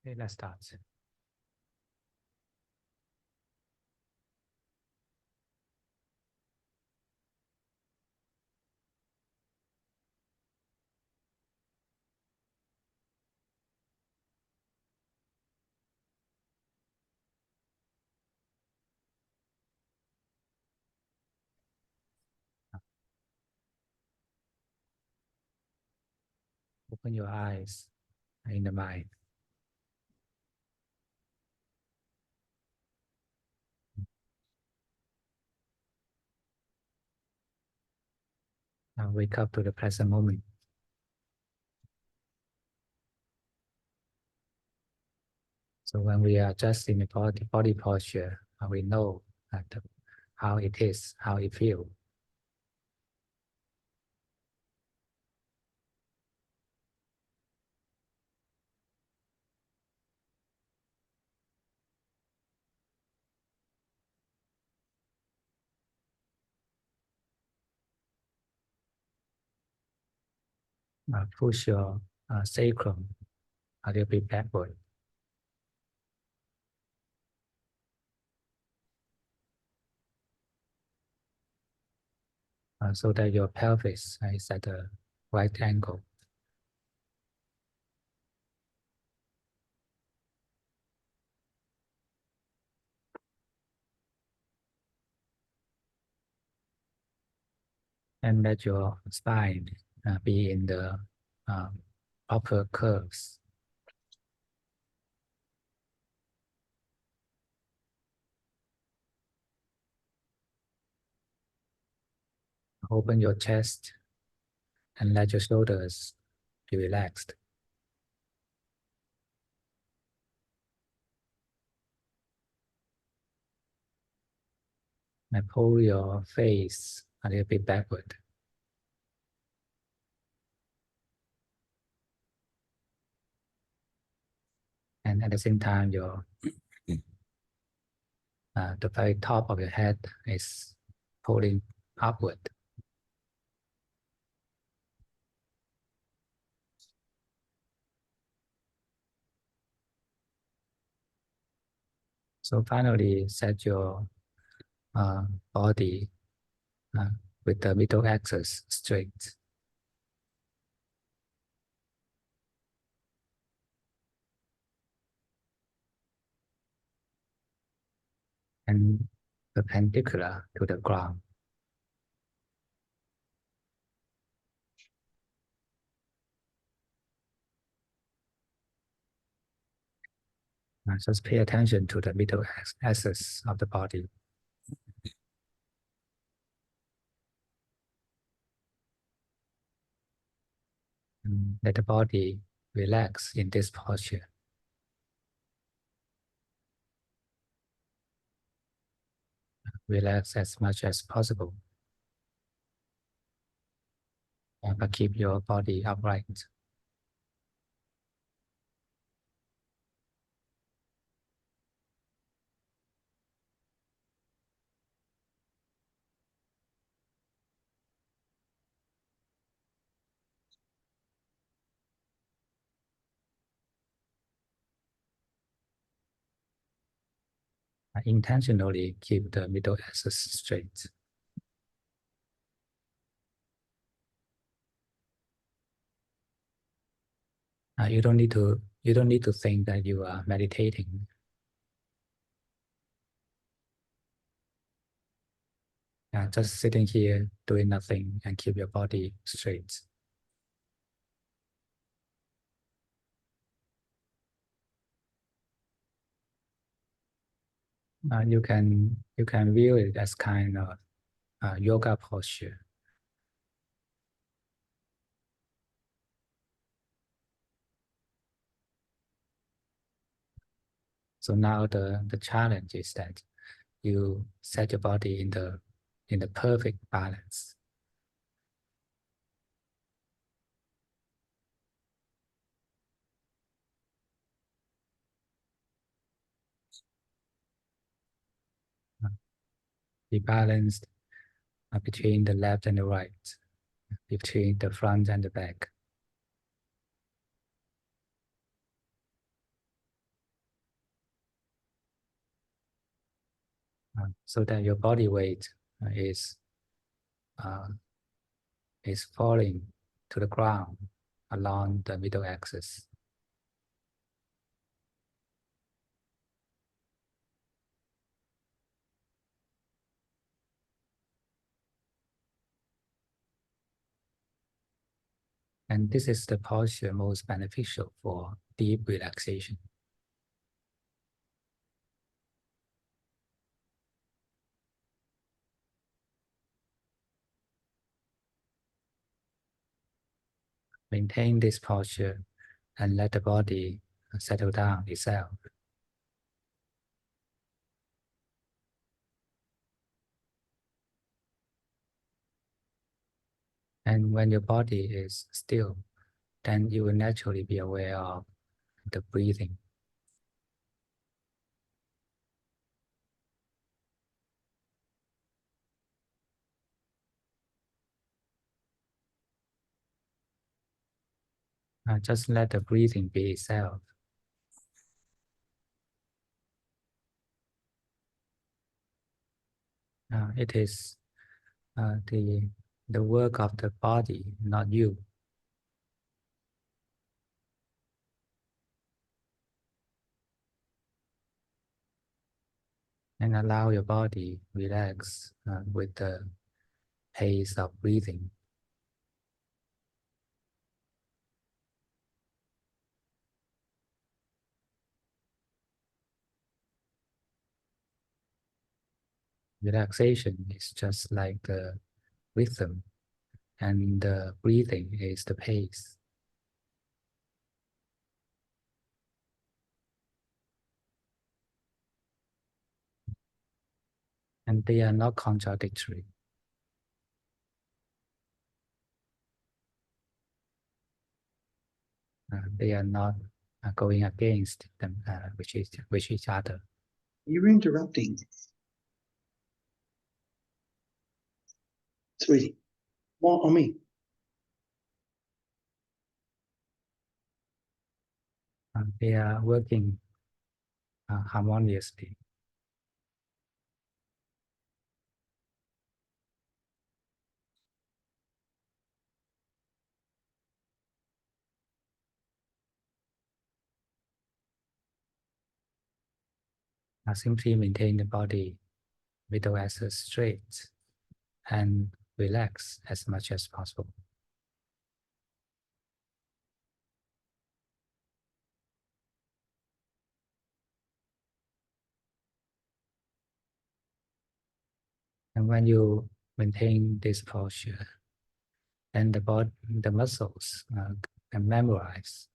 Okay, let's start. Open your eyes in the mind. Now wake up to the present moment. So when we are just in the body posture, we know that how it is, how it feels. Push your sacrum a little bit backward. So that your pelvis is at a right angle. And let your spine be in the proper curves. Open your chest and let your shoulders be relaxed. And pull your face a little bit backward. And at the same time, the very top of your head is pulling upward. So finally, set your body with the middle axis straight. And perpendicular to the ground. Just pay attention to the middle axis of the body. And let the body relax in this posture. Relax as much as possible. But keep your body upright. Intentionally keep the middle axis straight. You don't need to think that you are meditating. Just sitting here doing nothing and keep your body straight. You can view it as kind of yoga posture. So now the challenge is that you set your body in the perfect balance. Be balanced between the left and the right, between the front and the back. so that your body weight is uh, is falling to the ground along the middle axis. And this is the posture most beneficial for deep relaxation. Maintain this posture and let the body settle down itself. And when your body is still, then you will naturally be aware of the breathing. Just let the breathing be itself. It is the work of the body, not you. And allow your body relax with the pace of breathing. Relaxation is just like the rhythm, and the breathing is the pace. And they are not contradictory. They are not going against them, with each other. You're interrupting. Sweetie, more on me. They are working harmoniously. Simply maintain the body middle axis straight and relax as much as possible. And when you maintain this posture, then the muscles can memorize.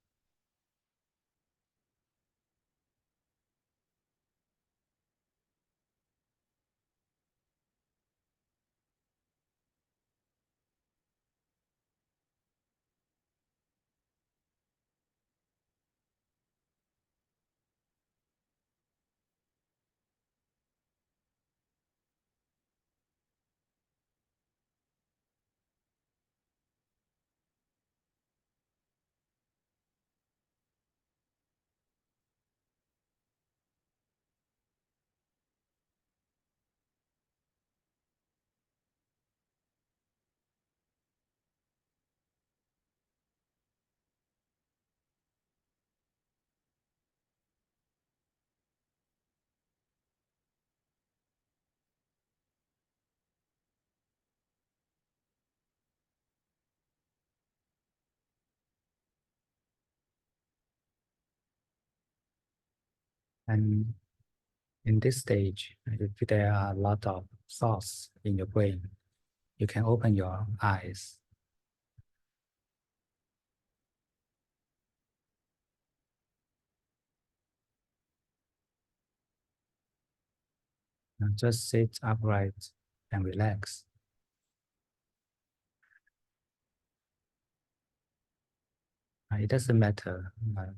And in this stage, if there are a lot of thoughts in your brain, you can open your eyes. And just sit upright and relax. It doesn't matter.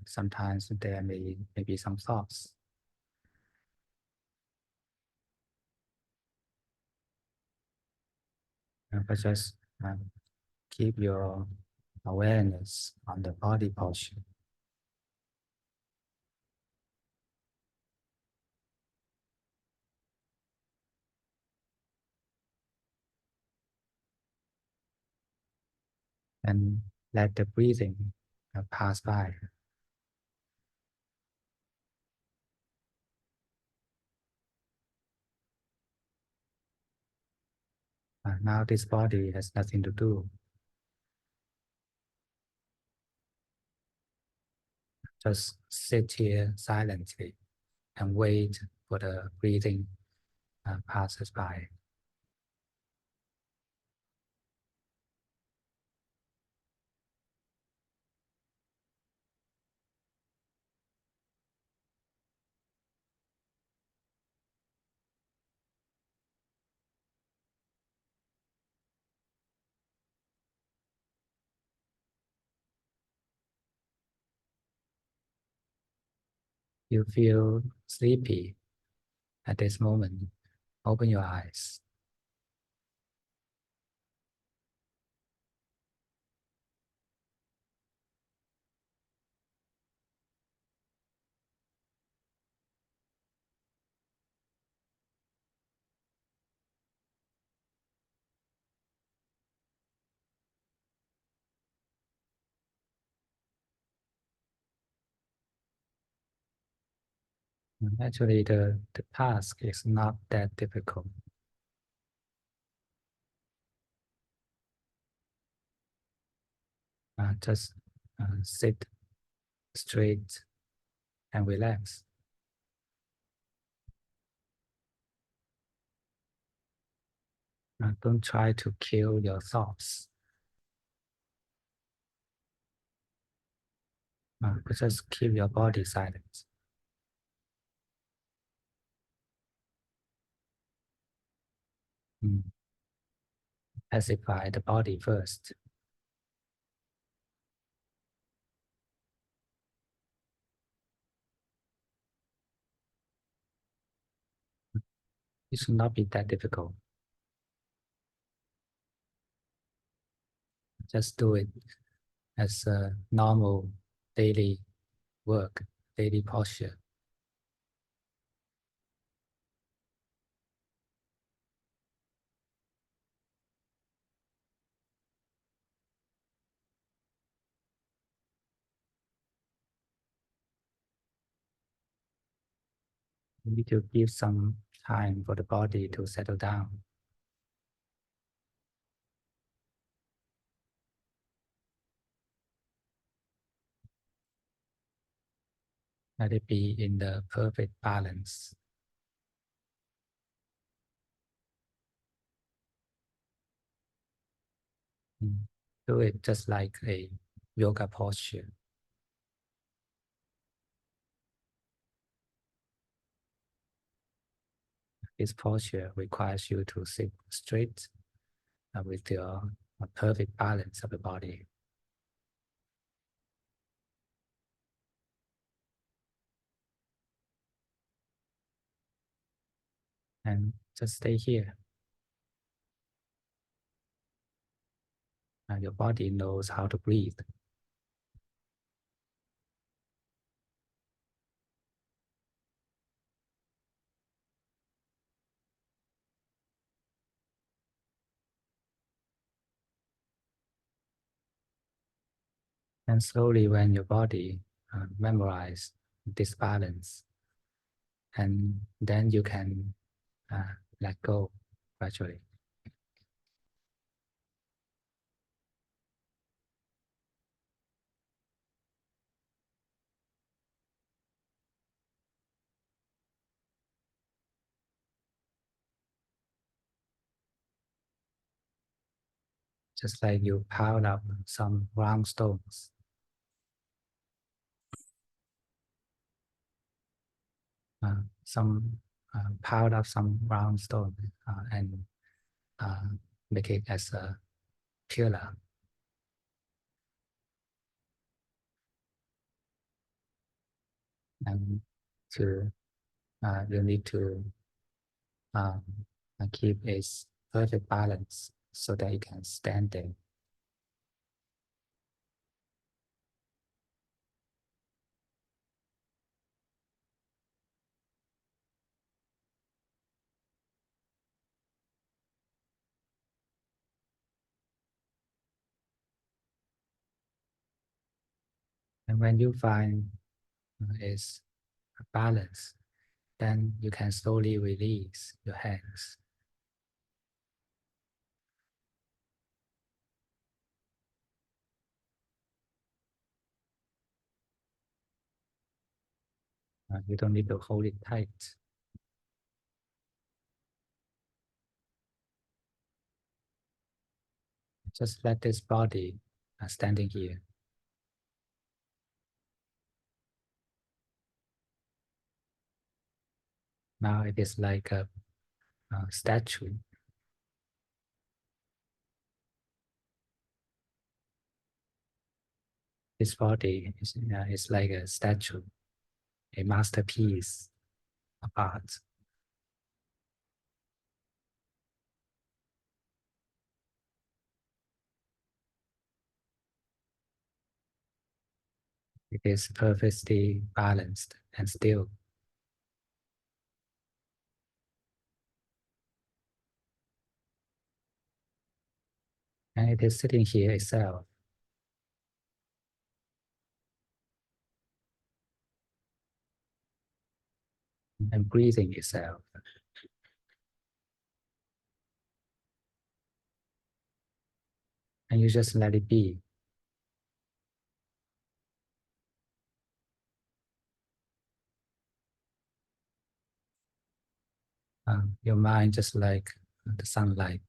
Sometimes there may be some thoughts. But just keep your awareness on the body posture. and let the breathing pass by. Now this body has nothing to do. Just sit here silently and wait for the breathing passes by. You feel sleepy at this moment. Open your eyes. Actually, the task is not that difficult. Just sit straight and relax. Don't try to kill your thoughts. Just keep your body silent. Mm. Pacify the body first. It should not be that difficult. Just do it as a normal daily work, daily posture. You need to give some time for the body to settle down. Let it be in the perfect balance. Do it just like a yoga posture. This posture requires you to sit straight with your perfect balance of the body. And just stay here. Your body knows how to breathe. And slowly when your body memorize this balance, and then you can let go gradually. Just like you piled up some round stones. Some piled up some round stone and make it as a pillar. And you need to um, keep its perfect balance so that you can stand there. And when you find is a balance, then you can slowly release your hands. You don't need to hold it tight. Just let this body standing here. Now it is like a statue. This body is like a statue, a masterpiece of art. It is perfectly balanced and still. And it is sitting here itself. And breathing itself. And you just let it be. Your mind just like the sunlight.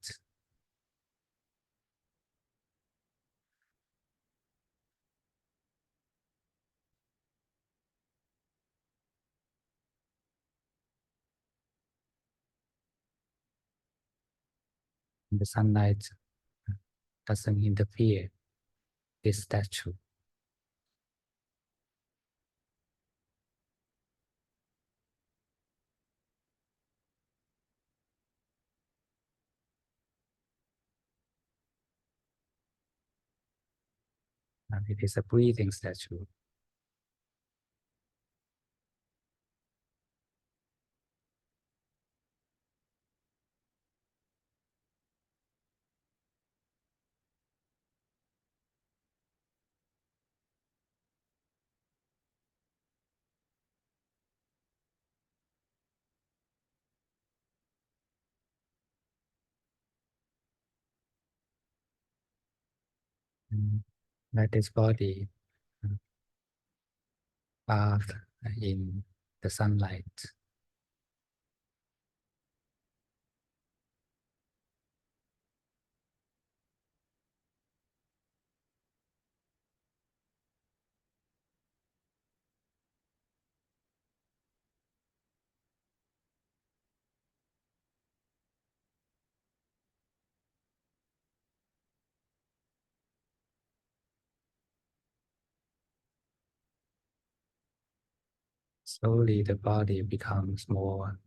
And the sunlight doesn't interfere with this statue. And it is a breathing statue. And let this body bath in the sunlight. Slowly the body becomes more,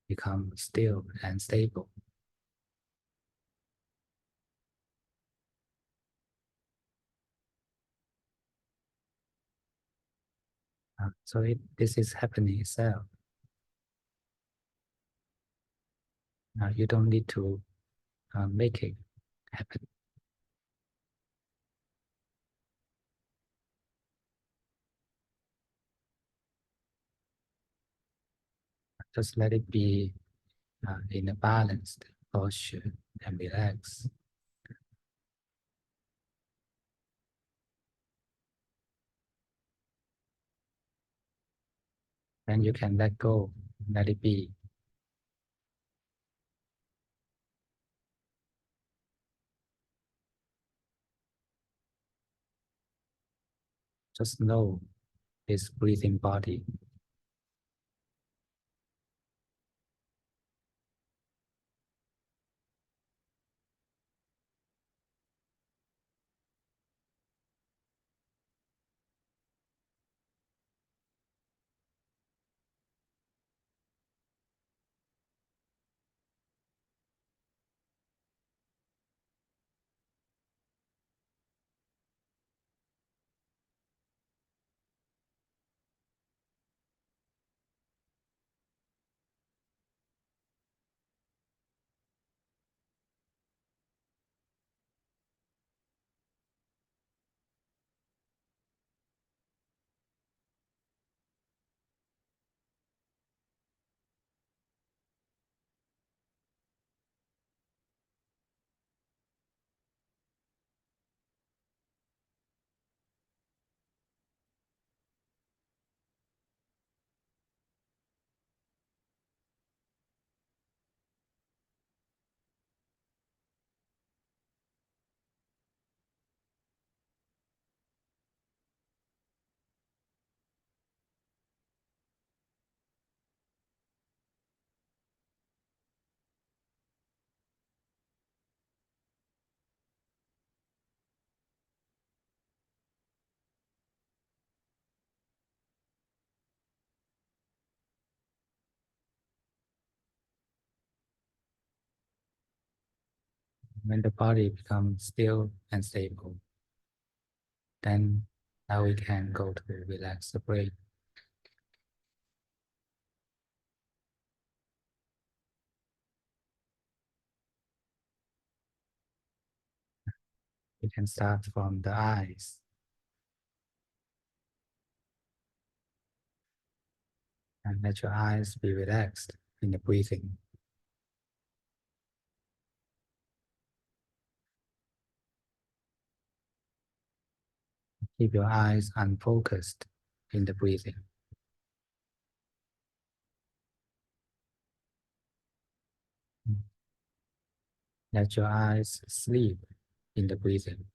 becomes still and stable. So this is happening itself. You don't need to make it happen. Just let it be in a balanced posture and relax. Then you can let go, let it be. Just know this breathing body. When the body becomes still and stable, then now we can go to relax the brain. We can start from the eyes. And let your eyes be relaxed in the breathing. Keep your eyes unfocused in the breathing. Let your eyes sleep in the breathing.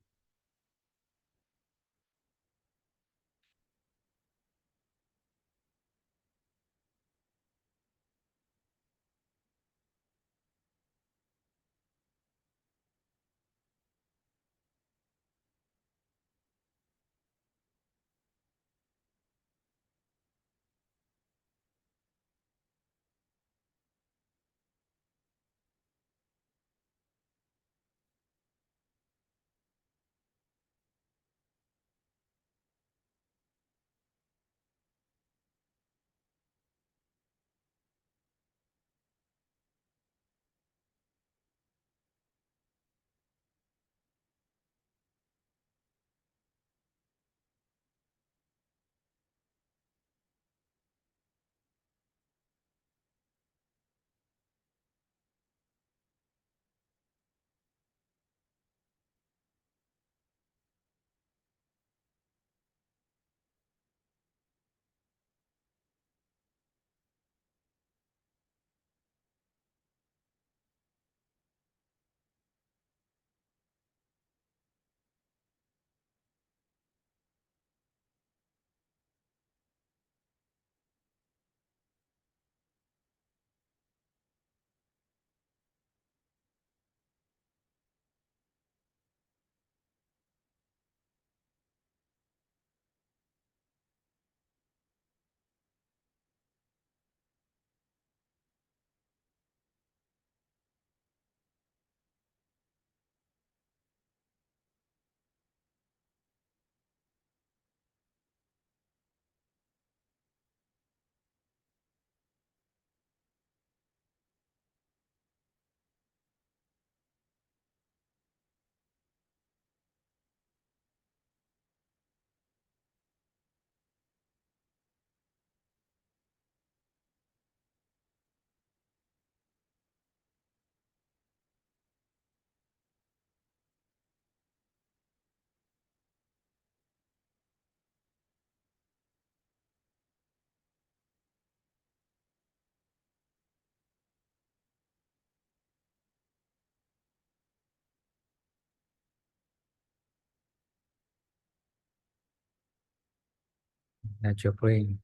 Let your brain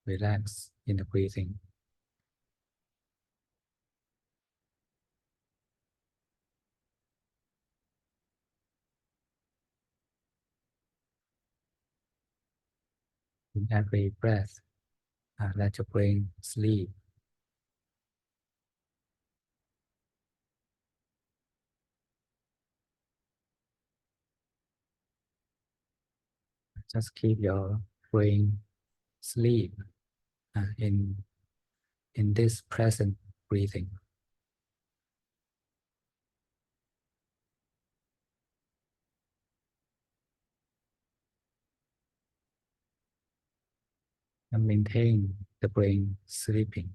relax in the breathing. In every breath, let your brain sleep. Just keep your brain sleep in this present breathing. And maintain the brain sleeping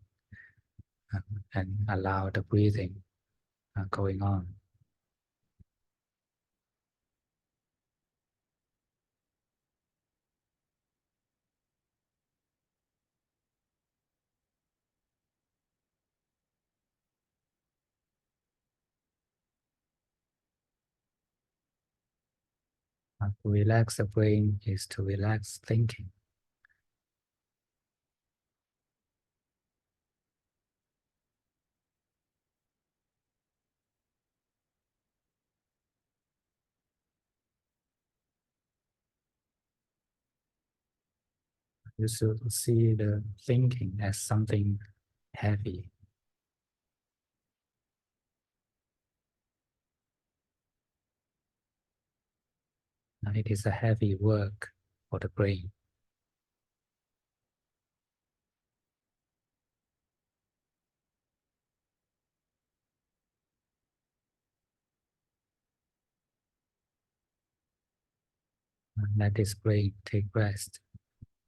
and allow the breathing going on. To relax the brain is to relax thinking. You should see the thinking as something heavy. It is a heavy work for the brain. Let this brain take rest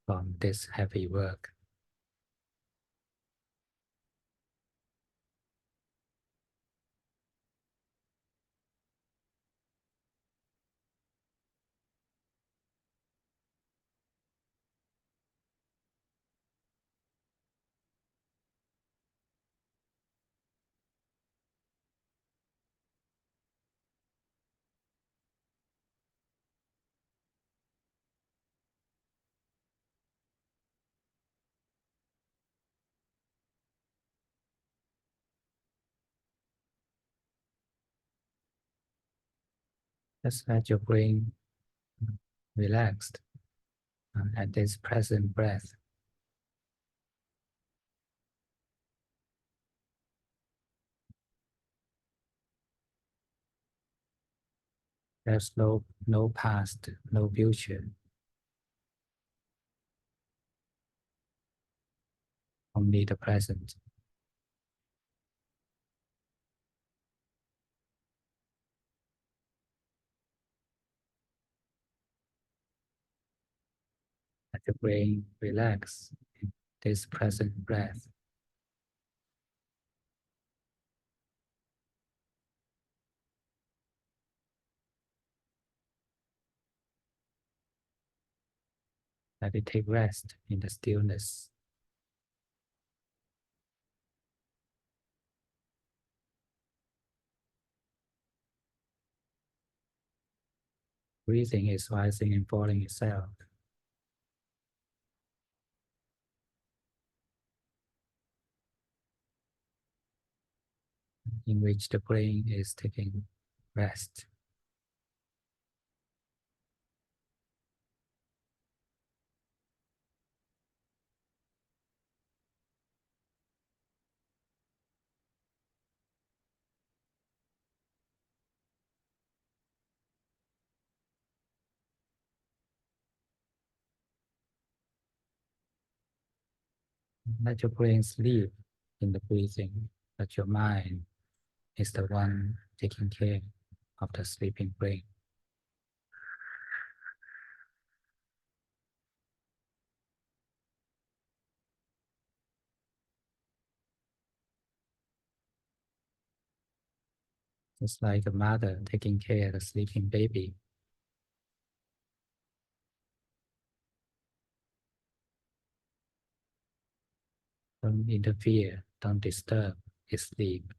from this heavy work. Just let your brain relaxed at this present breath. There's no past, no future, only the present. Let the brain relax in this present breath. Let it take rest in the stillness. Breathing is rising and falling itself. In which the brain is taking rest. Let your brain sleep in the breathing, but your mind is the one taking care of the sleeping brain. It's like a mother taking care of the sleeping baby. Don't interfere, don't disturb its sleep.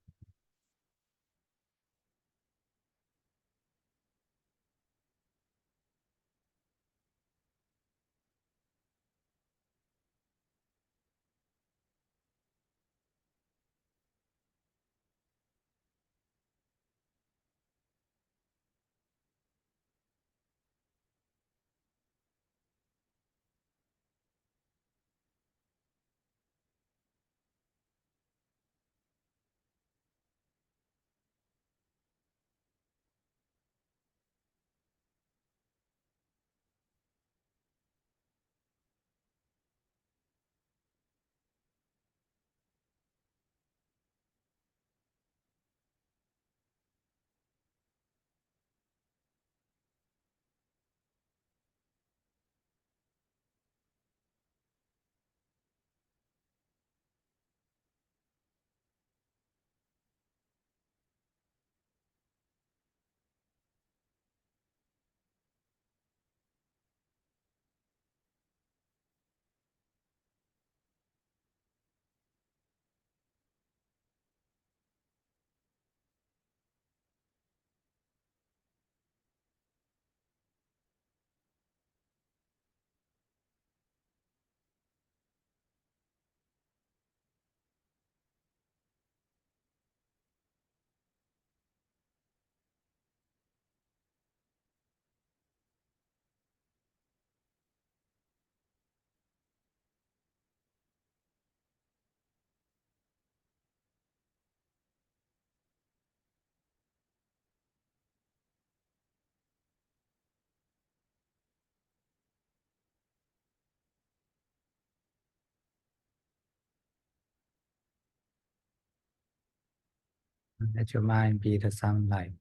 Let your mind be the sunlight.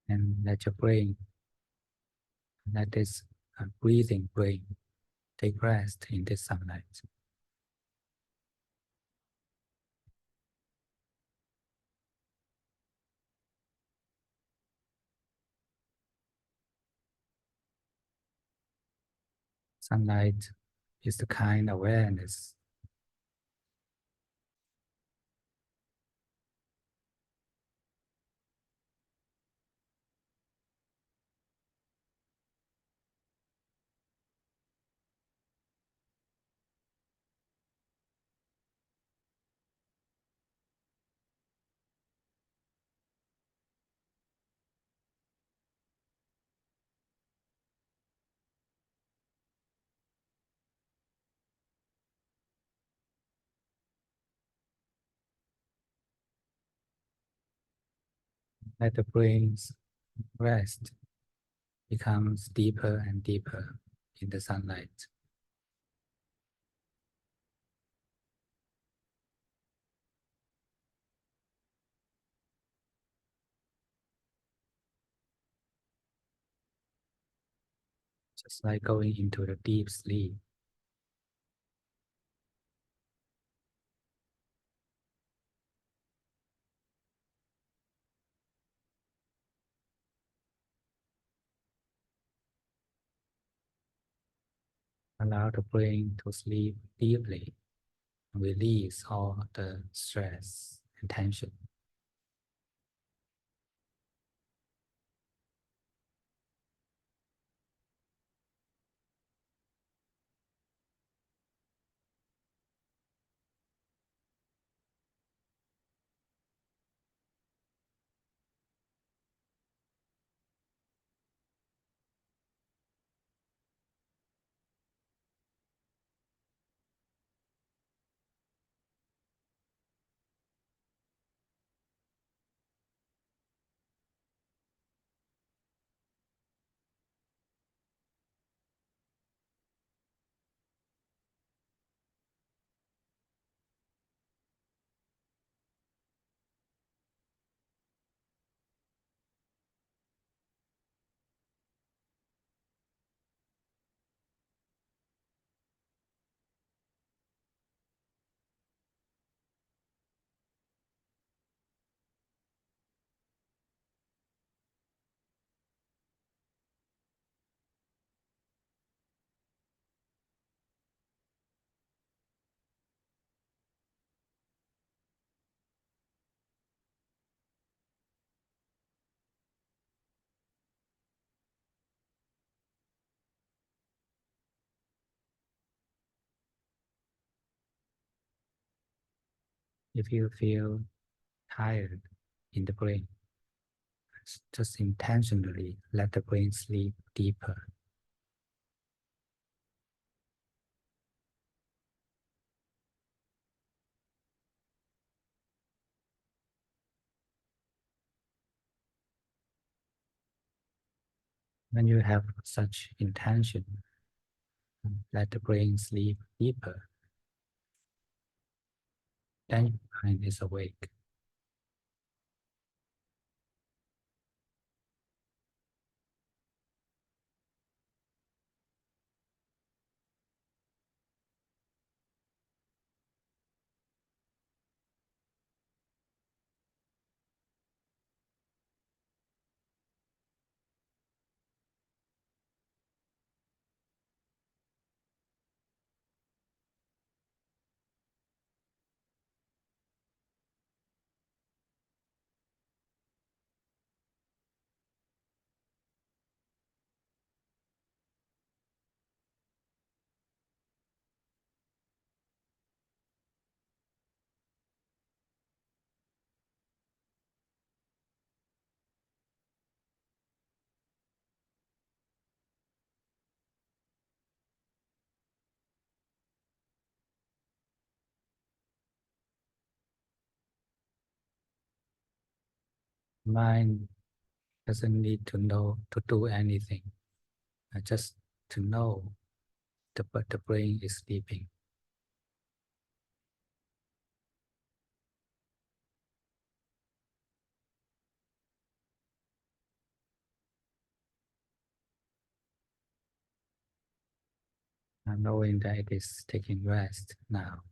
And let your brain, let this breathing brain take rest in this sunlight. Sunlight is the kind awareness let the brain's rest becomes deeper and deeper in the sunlight. Just like going into a deep sleep. Allow the brain to sleep deeply and release all the stress and tension. If you feel tired in the brain, just intentionally let the brain sleep deeper. When you have such intention, let the brain sleep deeper, then your mind is awake. Mind doesn't need to know to do anything, just to know but the brain is sleeping. And knowing that it is taking rest now.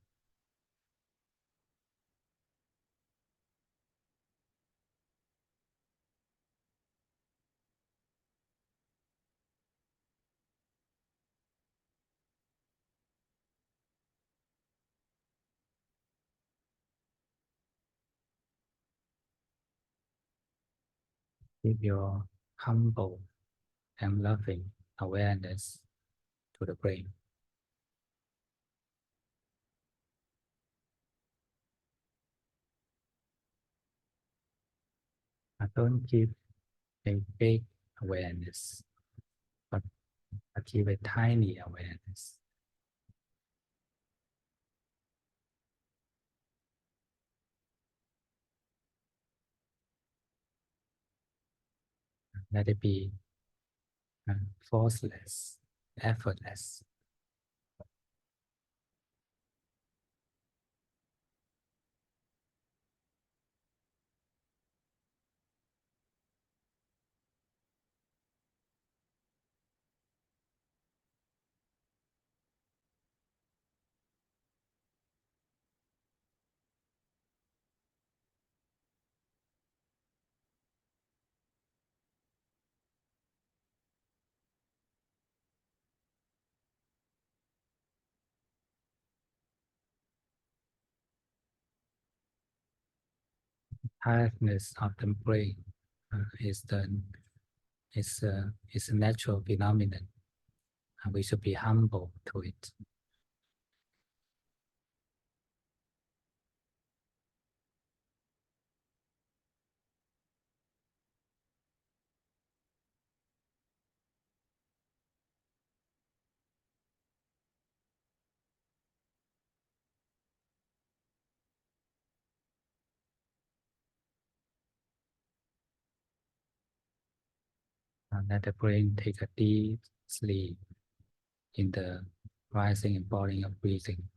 Give your humble and loving awareness to the brain. Don't give a big awareness, but give a tiny awareness. Let it be forceless, effortless. Tiredness of the brain is a natural phenomenon, and we should be humble to it. And let the brain take a deep sleep in the rising and falling of breathing.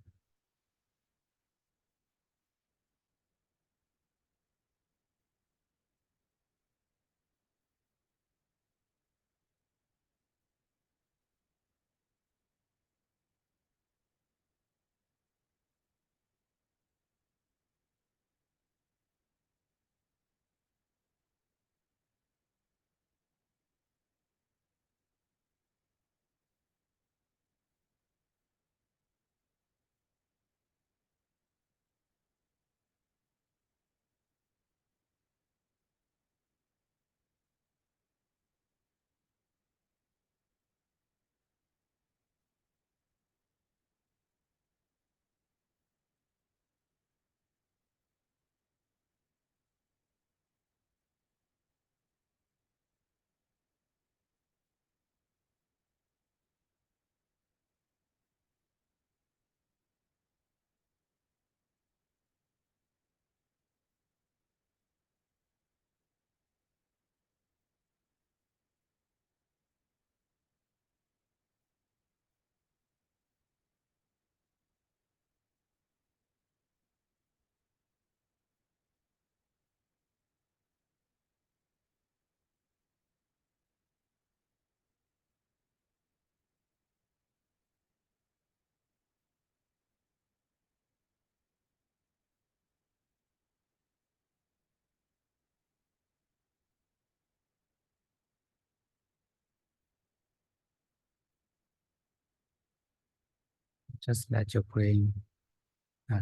Just let your brain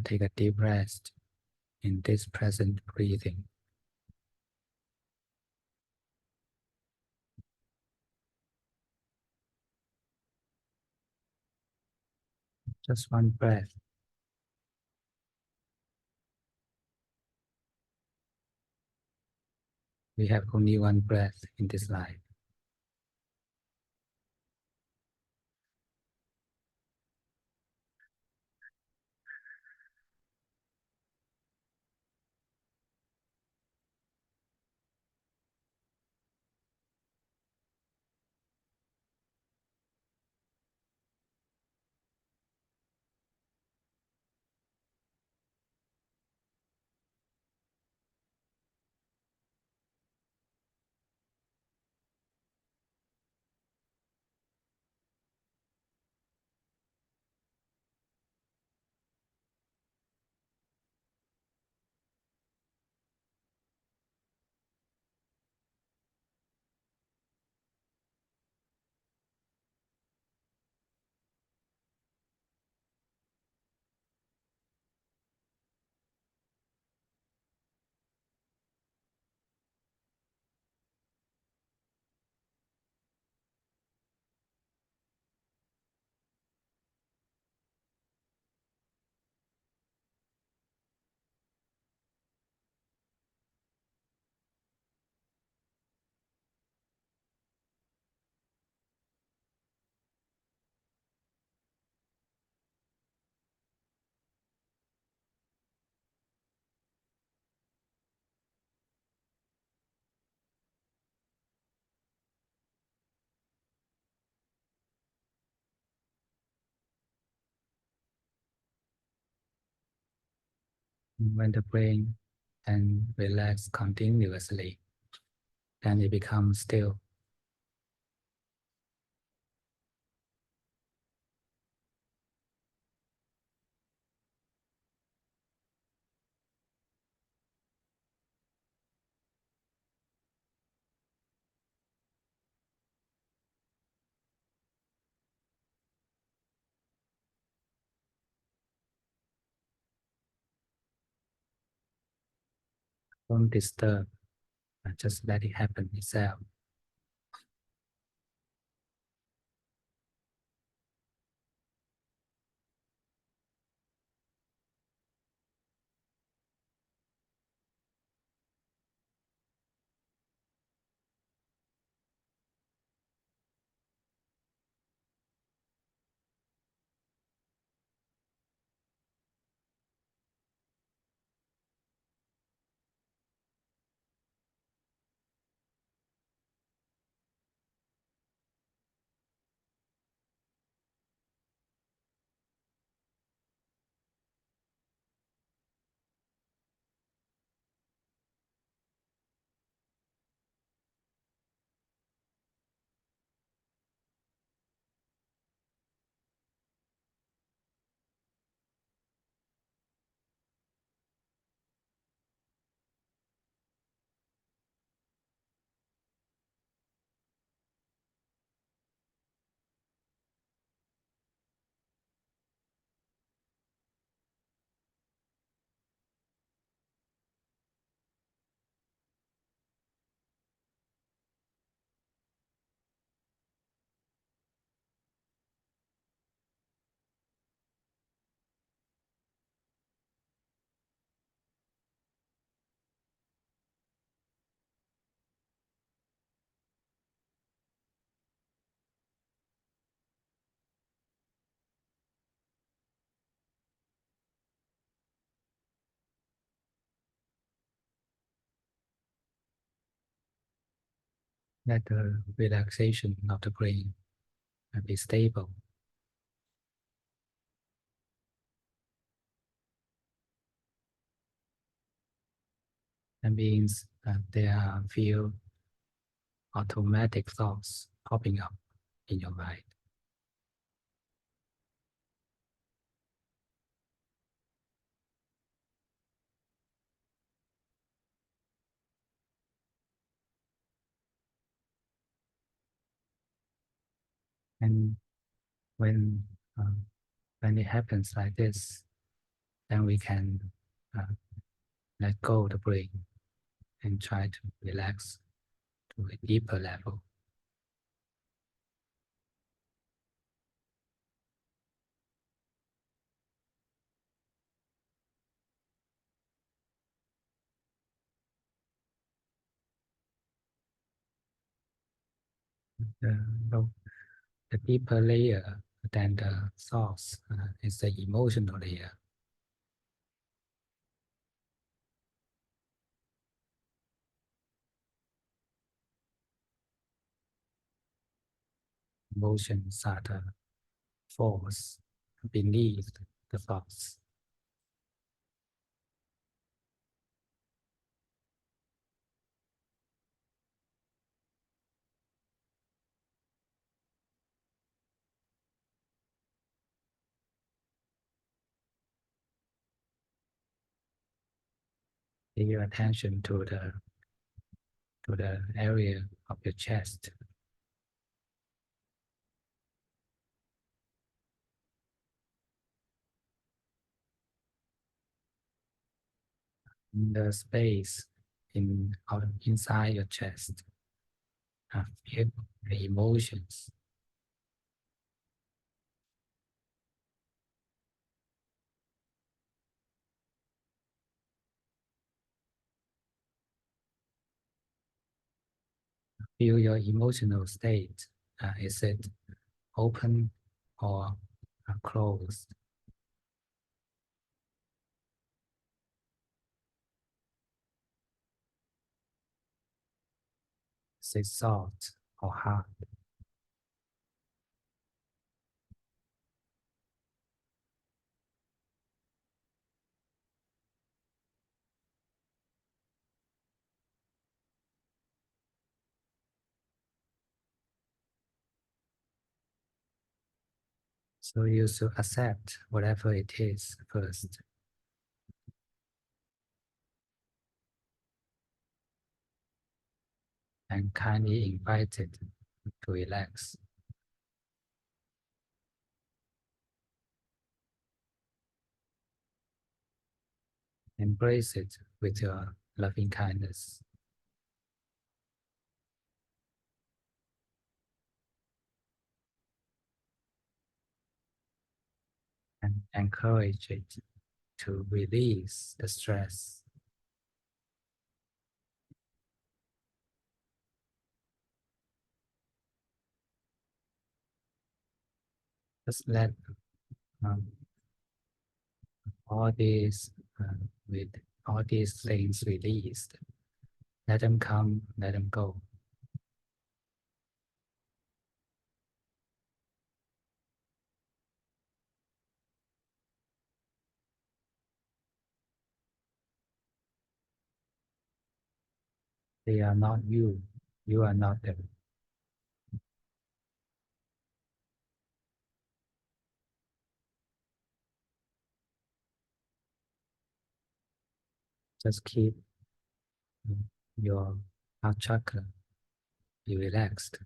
take a deep rest in this present breathing. Just one breath. We have only one breath in this life. When the brain can relax continuously, then it becomes still. Don't disturb, just let it happen itself. Let the relaxation of the brain be stable. That means that there are few automatic thoughts popping up in your mind. And when um, when it happens like this, then we can uh, let go of the brain and try to relax to a deeper level. The, the deeper layer than the thoughts is the emotional layer. Emotions are the force beneath the thoughts. Pay your attention to the area of your chest. The space inside your chest. Feel the emotions. Feel your emotional state. Is it open or closed? Is it soft or hard? So you should accept whatever it is first and kindly invite it to relax. Embrace it with your loving kindness and encourage it to release the stress. Just let um, all these with all these things released. Let them come, let them go. They are not you. You are not them. Just keep your heart chakra be relaxed.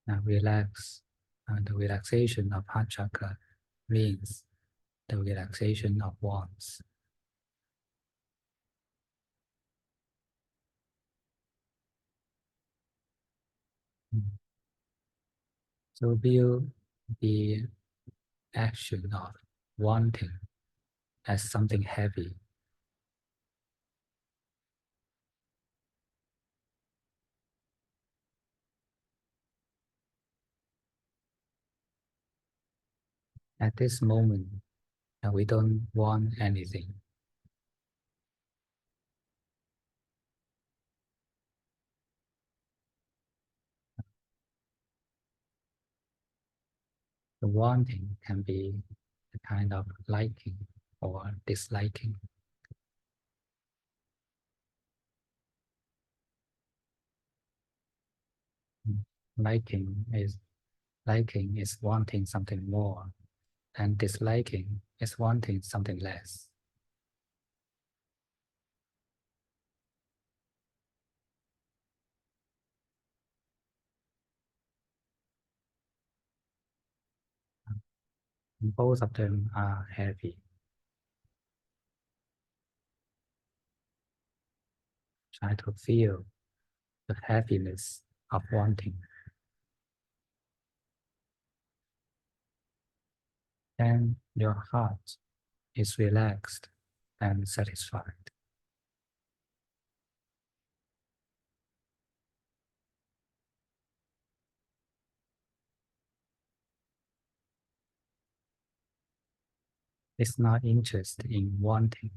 Now relax. The relaxation of heart chakra means the relaxation of wants. So view the action of wanting as something heavy. At this moment, we don't want anything. The wanting can be a kind of liking or disliking. Liking is wanting something more, and disliking is wanting something less. Both of them are heavy. Try to feel the heaviness of wanting. Then your heart is relaxed and satisfied. It's not interested in wanting,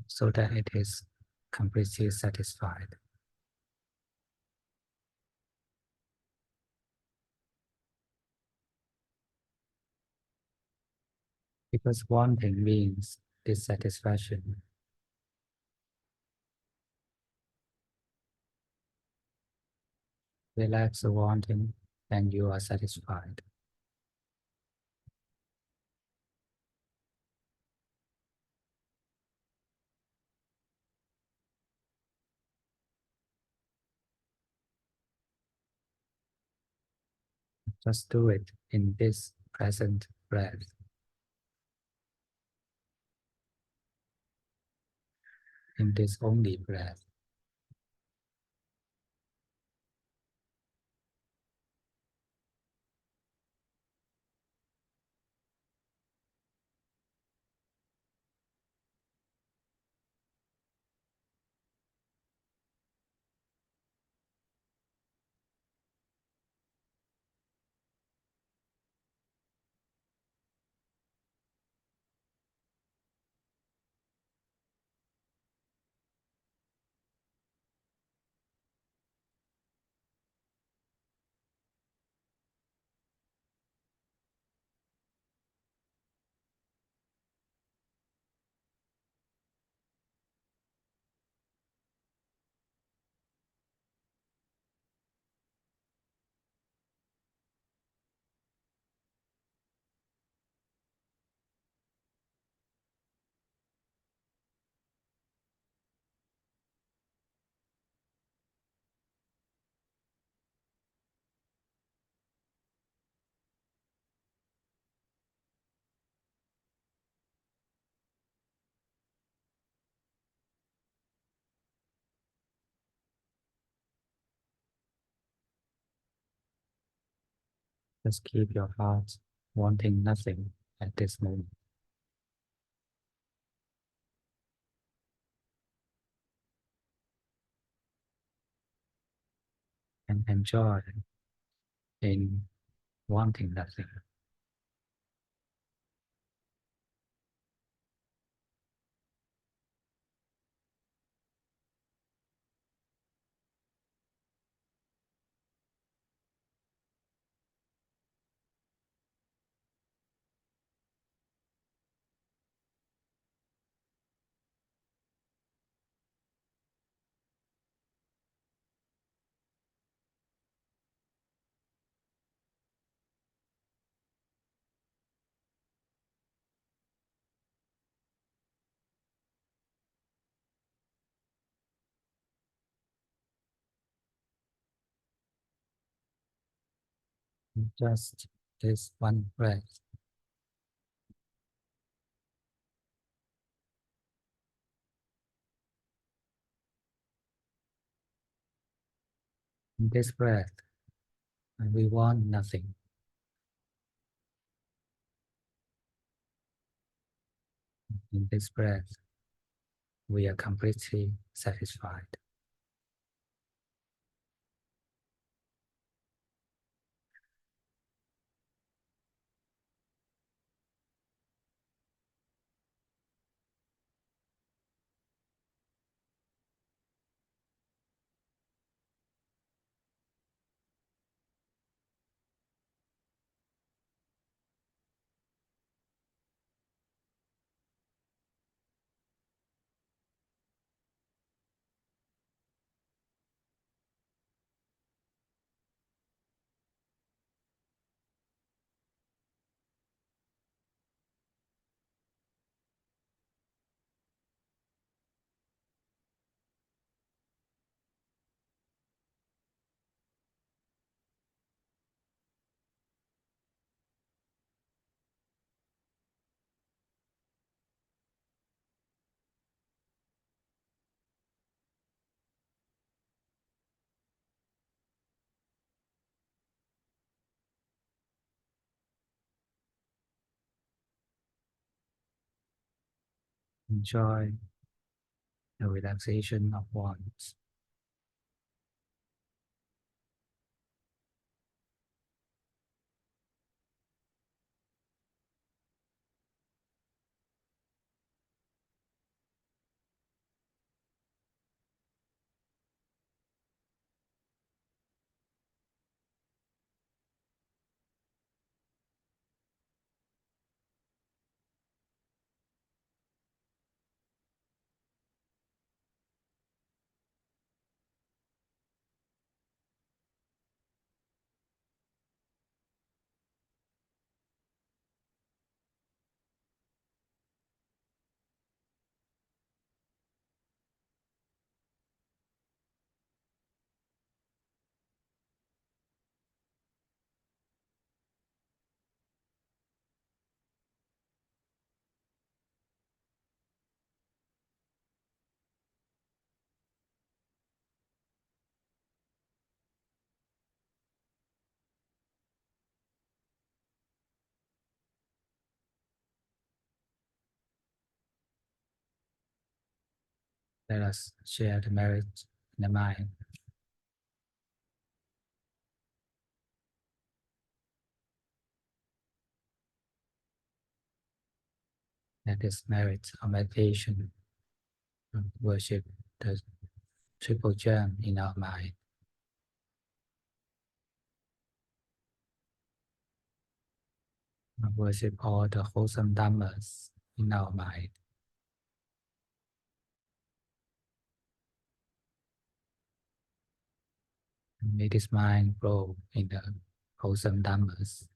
so that it is completely satisfied. Because wanting means dissatisfaction. Relax the wanting, and you are satisfied. Just do it in this present breath. In this only breath. Just keep your heart wanting nothing at this moment. And enjoy in wanting nothing. Just this one breath. In this breath, we want nothing. In this breath, we are completely satisfied. Enjoy the relaxation of wants. Let us share the merit in the mind. Let this merit of meditation worship the triple gem in our mind. Worship all the wholesome dhammas in our mind. And may this mind grow in the wholesome dhammas.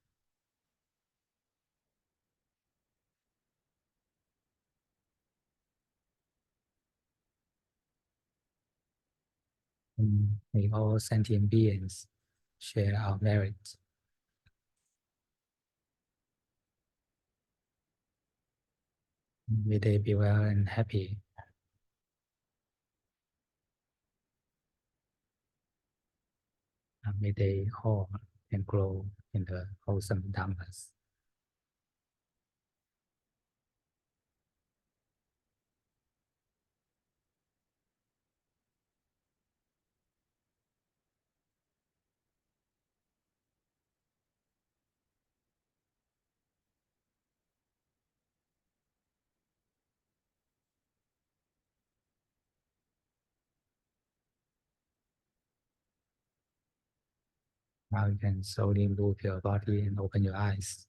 And may all sentient beings share our merit. May they be well and happy. And may they all and grow in the wholesome dhammas. Now you can slowly move your body and open your eyes.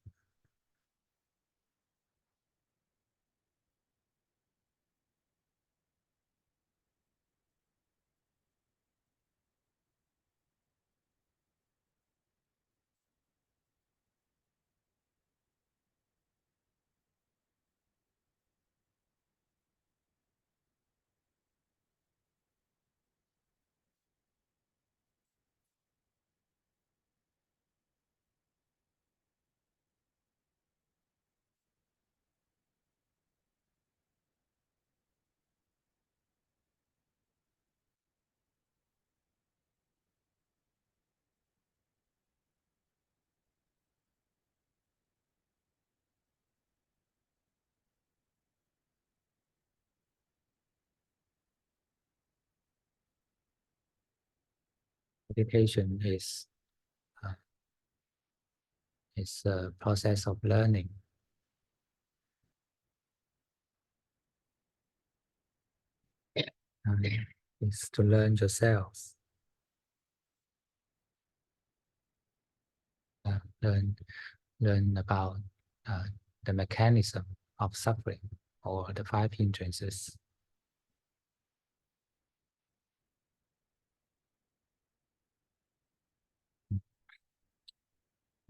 Meditation uh, is a process of learning. Uh, it's to learn yourselves. Learn about uh, the mechanism of suffering or the five hindrances.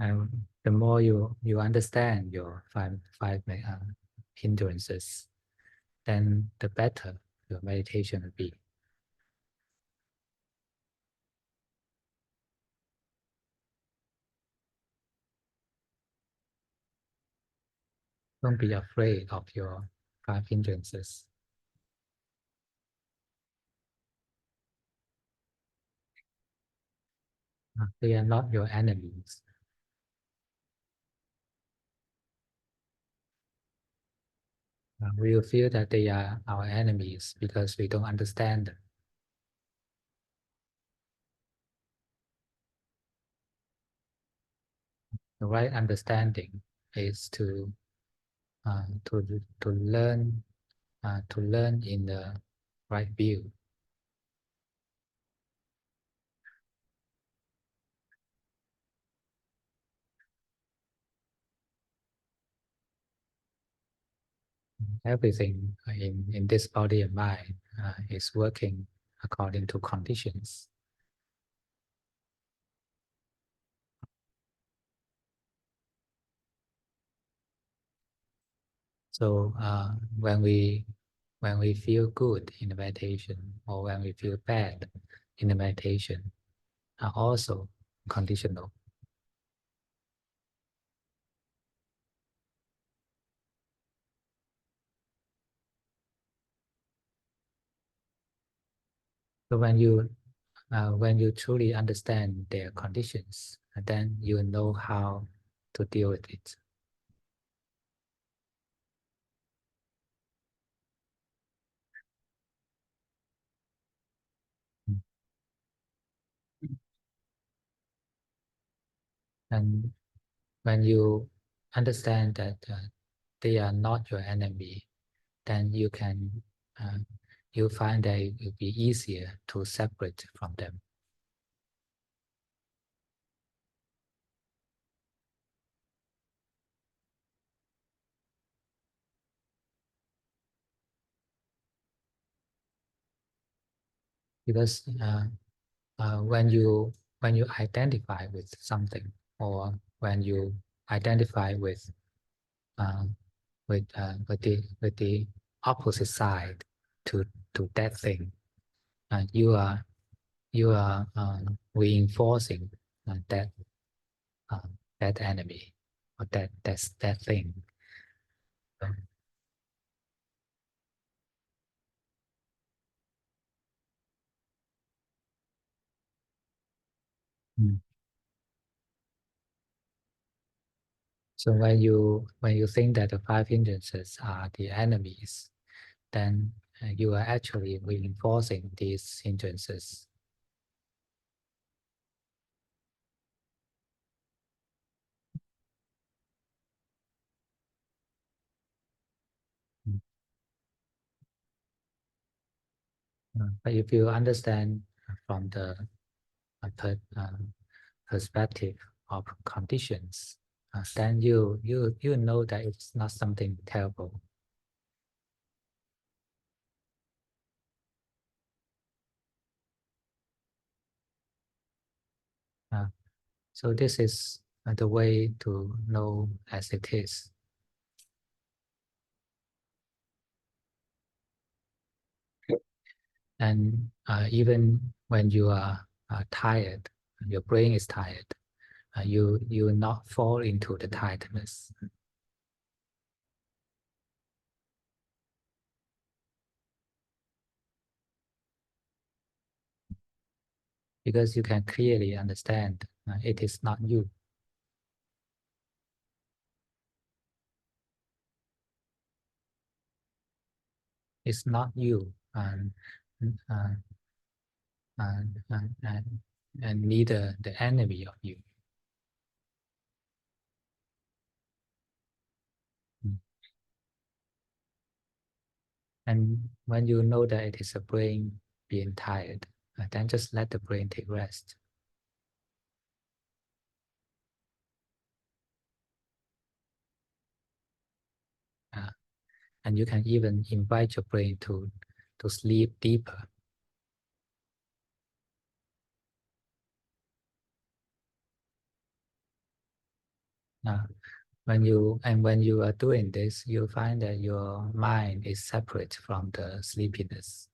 And the more you understand your five hindrances, then the better your meditation will be. Don't be afraid of your five hindrances. They are not your enemies. We will feel that they are our enemies because we don't understand them. The right understanding is to learn in the right view. Everything in this body and mind is working according to conditions. So when we feel good in the meditation or when we feel bad in the meditation are also conditional. So when you truly understand their conditions, then you know how to deal with it. And when you understand that they are not your enemy, then uh, you find that it will be easier to separate from them. Because when you identify with something, or when you identify uh, with the opposite side to that thing, you are reinforcing that uh, that enemy or that thing. So, mm. So when you think that the five hindrances are the enemies, then you are actually reinforcing these hindrances. Mm. But if you understand from the perspective of conditions, then you know that it's not something terrible. So this is the way to know as it is. And even when you are tired, your brain is tired, you will not fall into the tiredness. Because you can clearly understand it is not you. It's not you, uh, and neither the enemy of you. Mm. And when you know that it is a brain being tired, then just let the brain take rest. Uh, and you can even invite your brain to sleep deeper. Uh, when you are doing this, you find that your mind is separate from the sleepiness.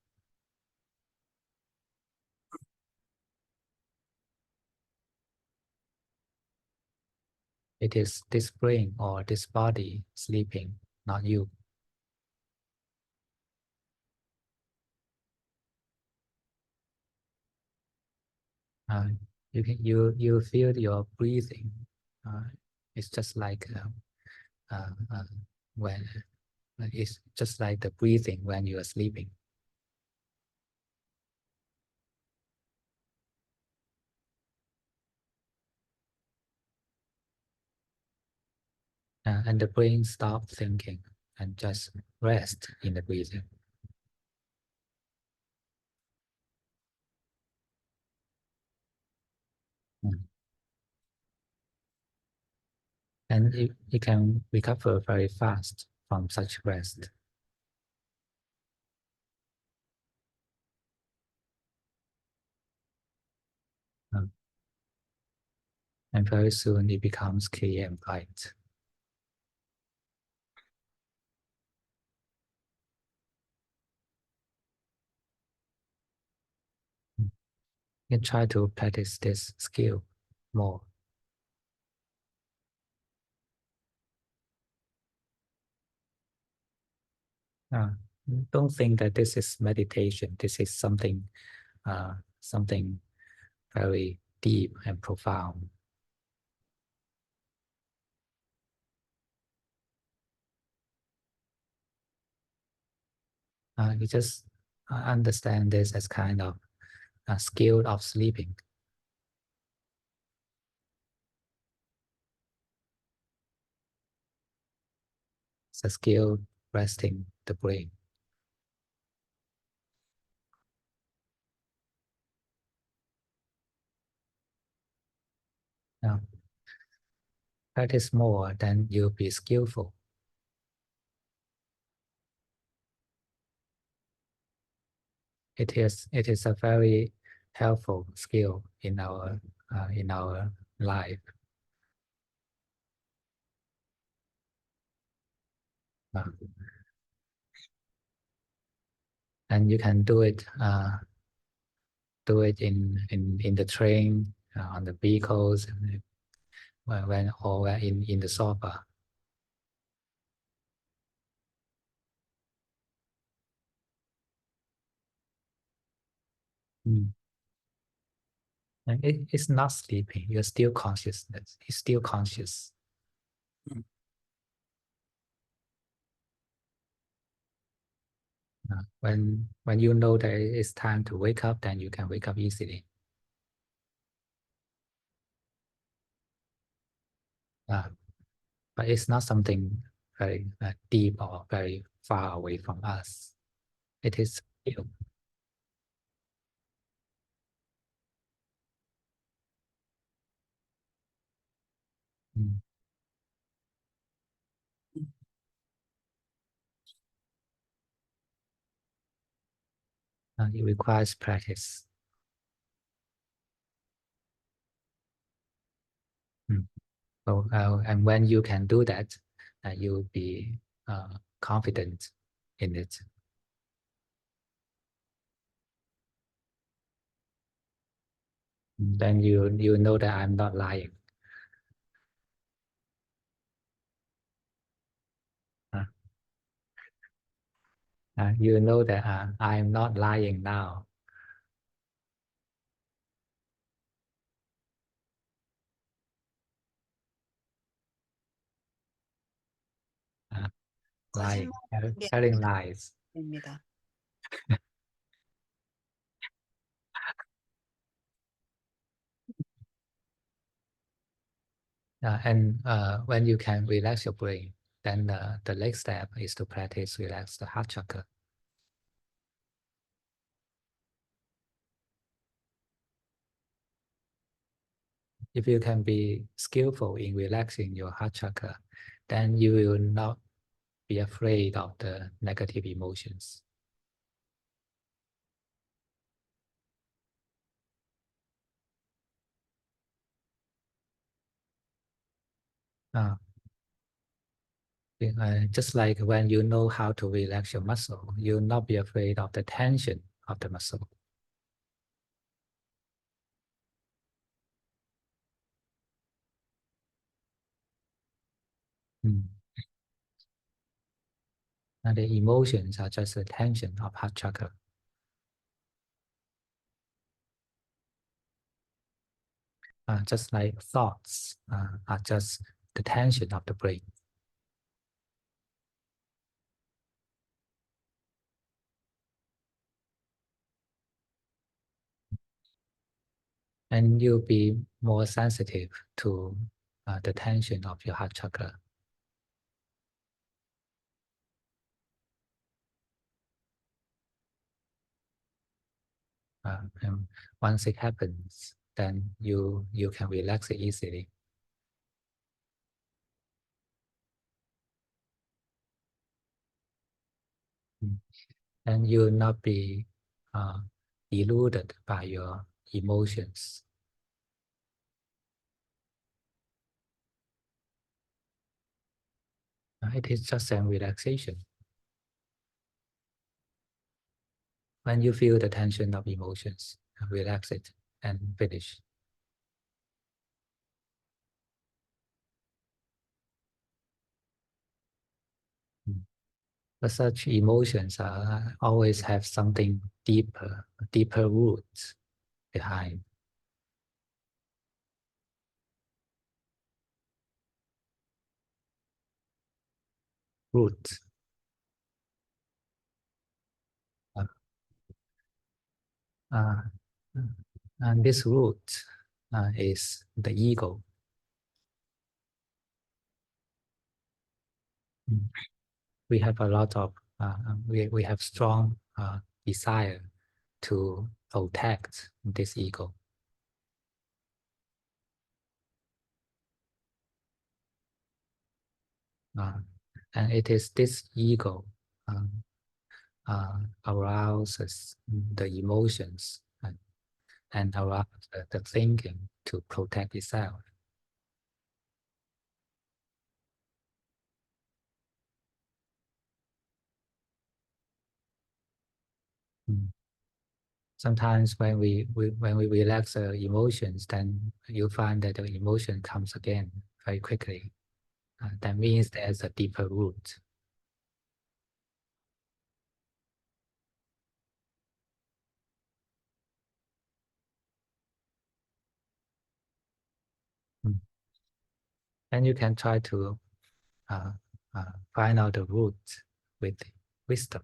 It is this brain or this body sleeping, not you. Uh, you feel your breathing. Uh, it's just like when it's just like the breathing when you are sleeping. And the brain stops thinking and just rest in the breathing. Mm. And it can recover very fast from such rest. Um, and very soon it becomes clear and bright. Mm. You try to practice this skill more. Uh, don't think that this is meditation. This is something very deep and profound. You just understand this as kind of a skill of sleeping. It's a skill resting the brain. Now, practice more, then you'll be skillful. It is a very helpful skill in our life. Uh, and you can do it in the train, on the vehicles, when or in the sofa. Mm. And it's not sleeping. You're still consciousness. It's still conscious. When you know that it's time to wake up, then you can wake up easily. Uh, but it's not something very deep or very far away from us. It is you. Mm. It requires practice. Mm. So, and when you can do that, you will be confident in it. Then you know that I'm not lying. Uh, you know that I'm not lying now. Uh, lying, 거짓말하는 게 telling lies. 아닙니다. And when you can relax your brain, then the next step is to practice relax the heart chakra. If you can be skillful in relaxing your heart chakra, then you will not be afraid of the negative emotions. Uh, just like when you know how to relax your muscle, you'll not be afraid of the tension of the muscle. Mm. And the emotions are just the tension of heart chakra. Just like thoughts are just the tension of the brain. And you'll be more sensitive to the tension of your heart chakra. And once it happens, then you can relax it easily. And you will not be deluded by your emotions. It is just a relaxation. When you feel the tension of emotions, relax it and finish. But such emotions always have something deeper roots behind. Root. Uh, uh, and this root is the ego. We have a lot of, we have strong desire to protect this ego. And it is this ego arouses the emotions and arouses the thinking to protect itself. Sometimes when we relax the emotions, then you find that the emotion comes again very quickly. That means there's a deeper root. And you can try to find out the root with wisdom.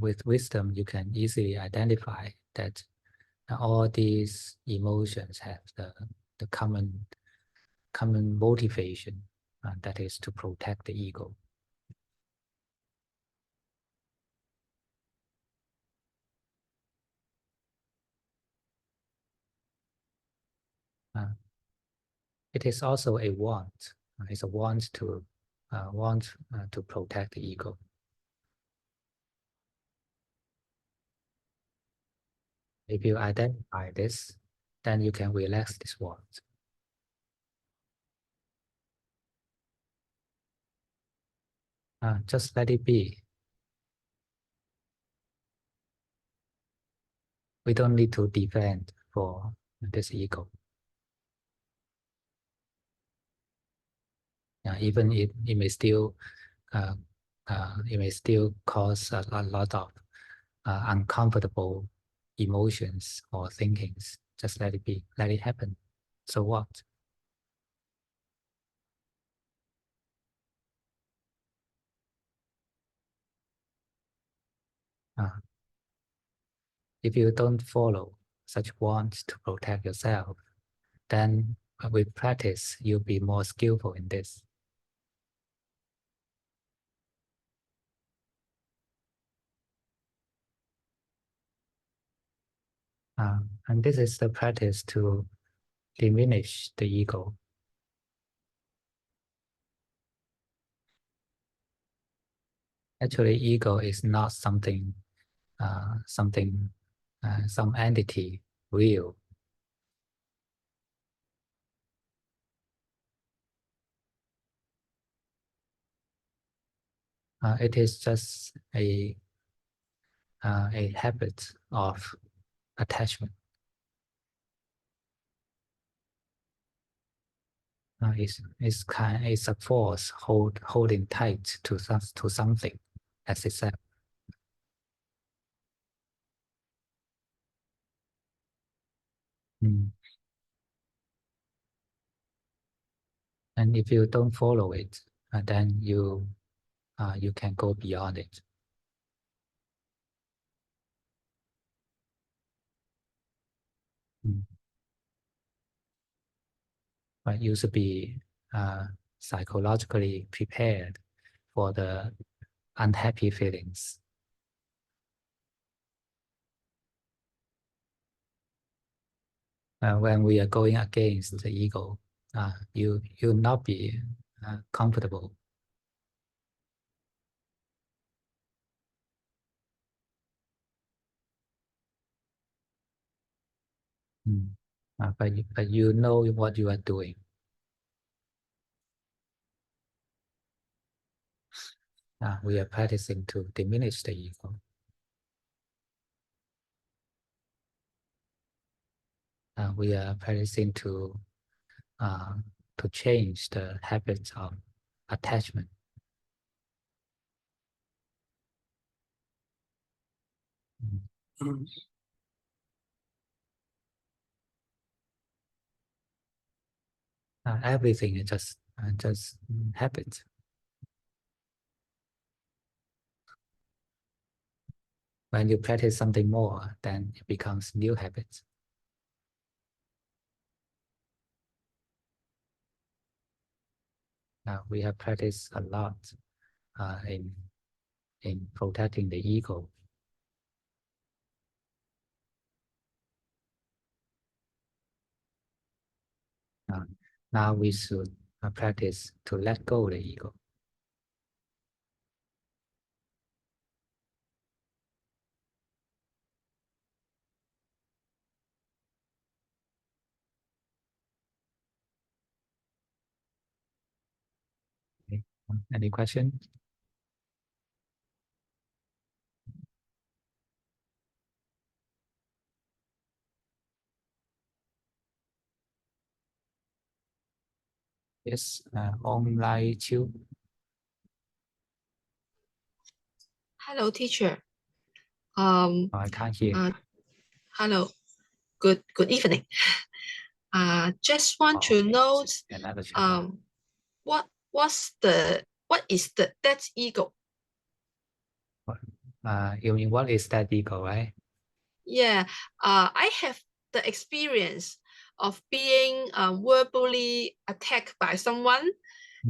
With wisdom, you can easily identify that all these emotions have the common motivation, that is to protect the ego. It is also a want. It's a want to protect the ego. If you identify this, then you can relax this want. Just let it be. We don't need to defend for this ego. Even it may still cause a lot of uncomfortable emotions or thinkings. Just let it be. Let it happen. So what? If you don't follow such wants to protect yourself, then with practice, you'll be more skillful in this. And this is the practice to diminish the ego. Actually, ego is not something, some entity real. It is just a habit of attachment. It's a force holding tight to something as itself. And if you don't follow it, then you can go beyond it. But you should be psychologically prepared for the unhappy feelings. When we are going against the ego, you'll not be comfortable. But you know what you are doing. We are practicing to diminish the ego. We are practicing to change the habits of attachment. Everything is just habit. When you practice something more, then it becomes new habits. We have practiced a lot in protecting the ego. Now we should practice to let go the ego. Okay. Any question? Yes, online Chiu. Hello, teacher. I can't hear. Hello. Good evening. Just want to know what is that ego? You mean what is that ego, right? Yeah, I have the experience of being verbally attacked by someone,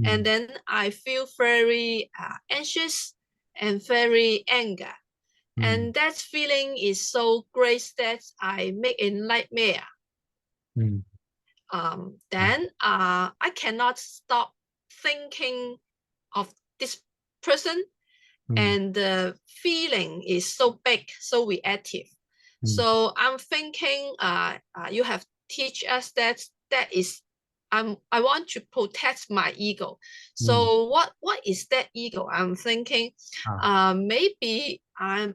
and then I feel very anxious and very anger. And that feeling is so great that I make a nightmare. Then I cannot stop thinking of this person, and the feeling is so big, so reactive. So I'm thinking you have teach us that is I want to protect my ego. So what is that ego? I'm thinking maybe I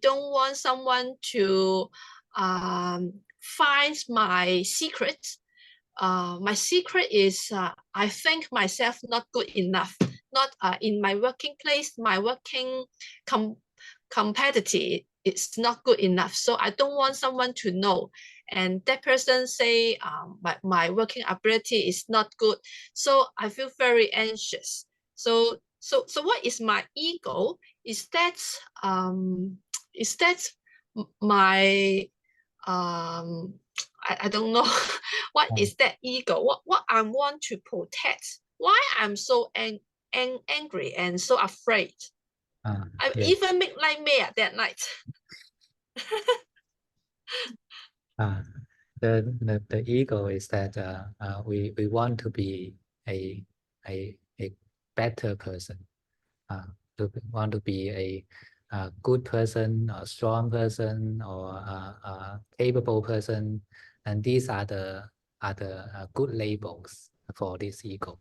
don't want someone to find my secret. My secret is I think myself not good enough, not in my working place, my working competitive it's not good enough. So I don't want someone to know. And that person say my working ability is not good. So I feel very anxious. So what is my ego? Is that my I don't know what is that ego, what I want to protect, why I'm so angry and so afraid. I even make nightmare that night. The ego is that we want to be a better person, want to be a good person, a strong person, or a capable person, and these are the good labels for this ego.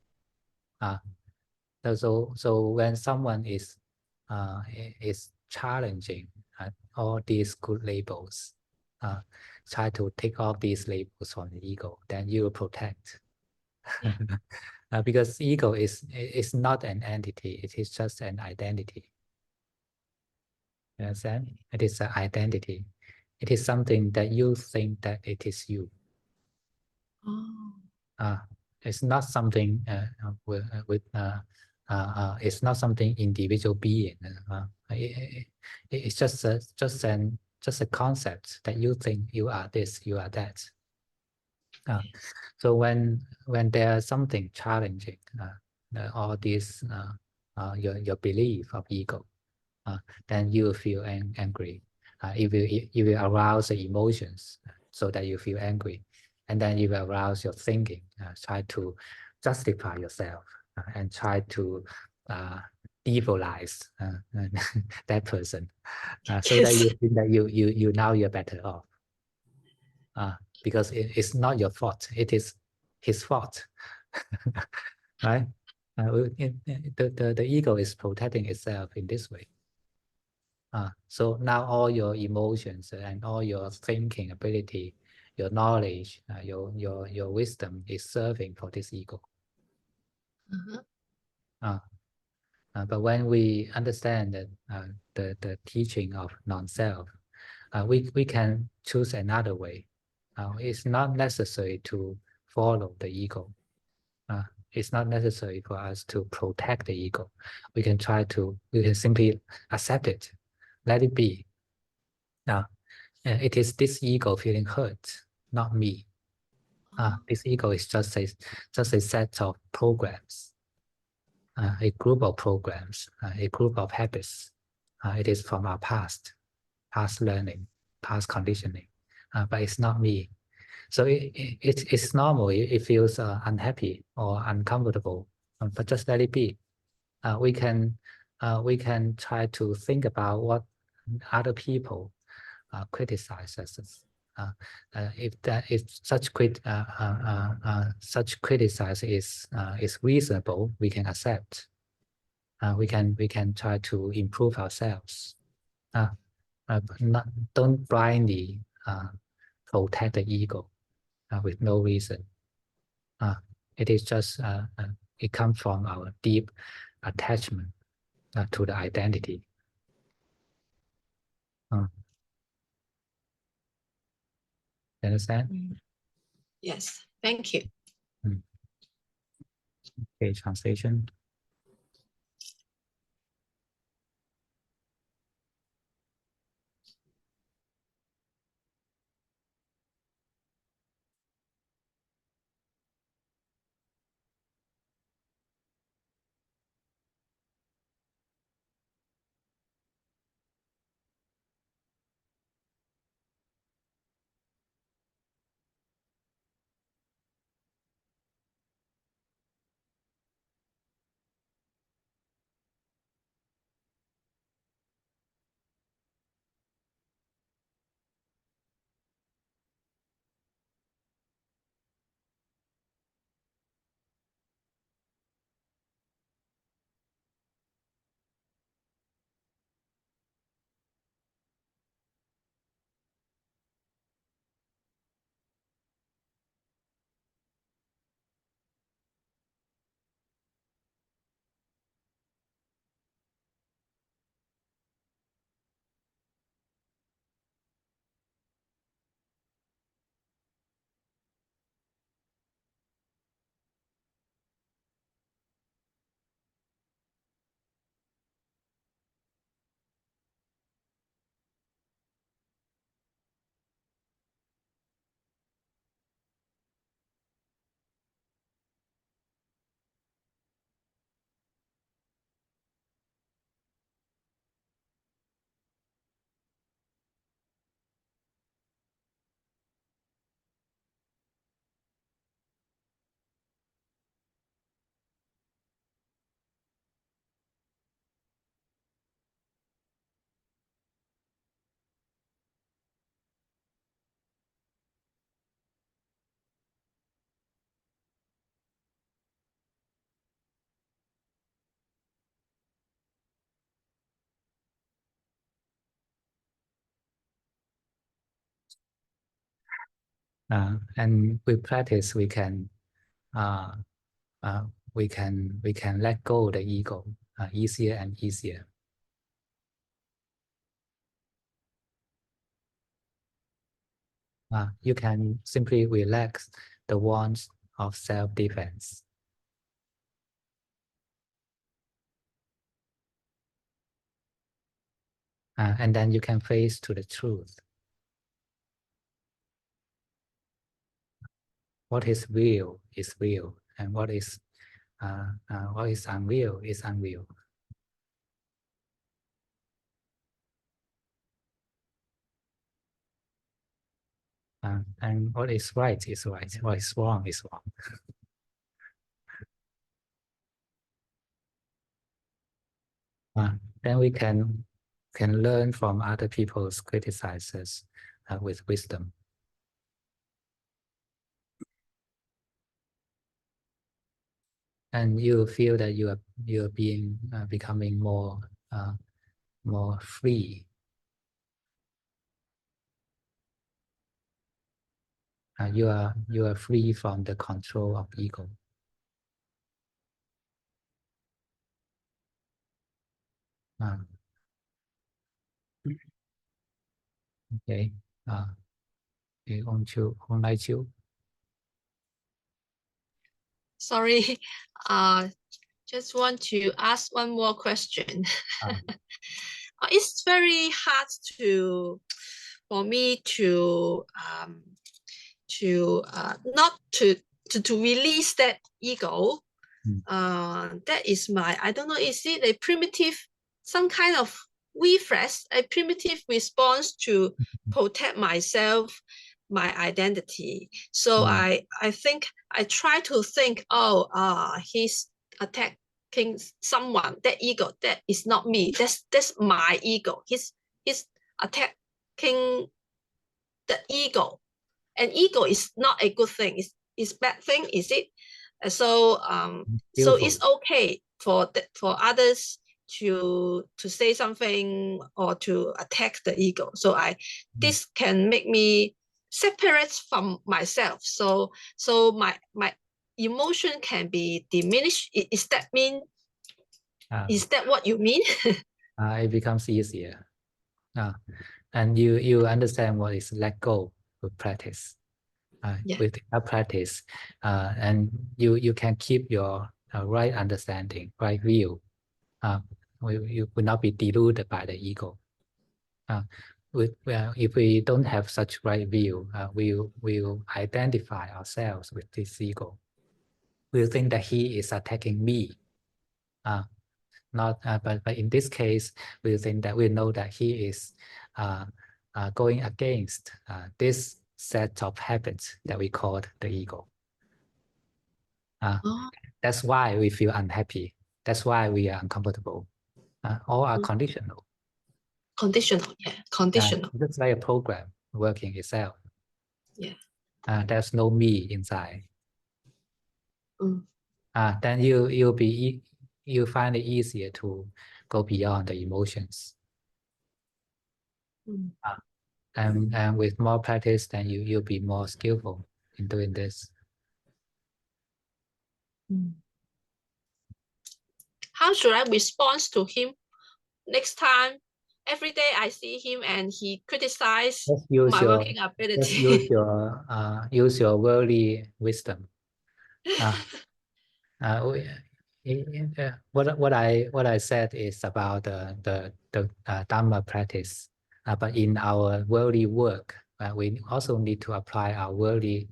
So when someone is challenging all these good labels, try to take off these labels from the ego, then you will protect. Because ego is not an entity, it is just an identity. You understand? It is an identity. It is something that you think that it is you. It's not something it's not something individual being. It's just a concept that you think you are this, you are that. So when there's something challenging, all this your belief of ego, then you will feel angry. It will arouse the emotions so that you feel angry, and then you will arouse your thinking, try to justify yourself and try to devilize that person, so that you think that you now you're better off. Because it's not your fault, it is his fault. Right? The ego is protecting itself in this way. So now all your emotions and all your thinking ability, your knowledge, your wisdom is serving for this ego. But when we understand that the teaching of non-self, we can choose another way. It's not necessary to follow the ego. It's not necessary for us to protect the ego. We can simply accept it, let it be. It is this ego feeling hurt, not me. This ego is just a set of programs, a group of programs, a group of habits. It is from our past learning, past conditioning, but it's not me. So it's normal. It feels unhappy or uncomfortable, but just let it be. We can try to think about what other people criticize us. If such criticize is reasonable, we can accept. We can try to improve ourselves. Don't blindly protect the ego with no reason. It is just it comes from our deep attachment to the identity. understand? Yes, thank you. Okay, translation. And with practice, we can we can let go the ego easier and easier. You can simply relax the wants of self-defense. And then you can face to the truth. What is real, and what is unreal is unreal. And what is right is right. What is wrong is wrong. Then we can learn from other people's criticizers with wisdom. And you feel that you are being becoming more free. You are free from the control of ego. Okay. Sorry, just want to ask one more question. It's very hard for me to not to release that ego. That is I don't know, is it a primitive, some kind of reflex, a primitive response to protect myself, my identity. So I think I try to think, he's attacking someone, that ego, that is not me, that's my ego. He's attacking the ego, and ego is not a good thing. It's bad thing, is it? So so it's okay for others to say something or to attack the ego. So this can make me separate from myself. So my emotion can be diminished. Is that mean? Is that what you mean? It becomes easier. And you understand what is let go with practice. Yeah. With enough practice, and you can keep your right understanding, right view. You will not be deluded by the ego. If we don't have such right view, we will identify ourselves with this ego. We'll think that he is attacking me. But in this case, we think that we know that he is going against this set of habits that we call the ego. Oh, That's why we feel unhappy. That's why we are uncomfortable. All are conditional. conditional. Yeah, conditional. Just like a program working itself. Yeah. There's no me inside. Mm. Then you find it easier to go beyond the emotions. Mm. And with more practice, then you'll be more skillful in doing this. Mm. How should I respond to him next time? Every day I see him and he criticizes my working ability. Use your worldly wisdom. What I said is about the Dhamma practice, but in our worldly work, we also need to apply our worldly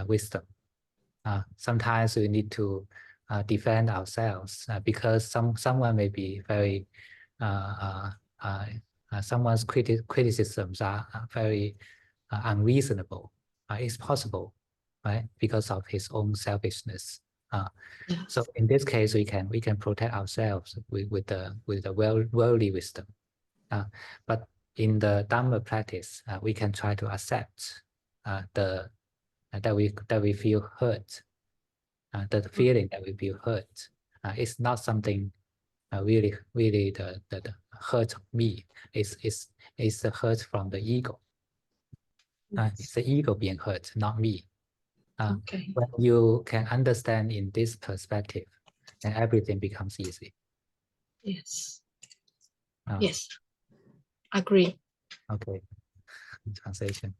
wisdom. Sometimes we need to defend ourselves because someone may be very someone's criticisms are very unreasonable. It's possible, right? Because of his own selfishness. Yeah. So in this case, we can protect ourselves with the worldly wisdom. But in the Dhamma practice, we can try to accept that we feel hurt. The feeling that we feel hurt is not something really the hurt of me. It's the hurt from the ego. It's the ego being hurt, not me. Okay. When you can understand in this perspective, then everything becomes easy. Yes. Yes. Agree. Okay. Translation.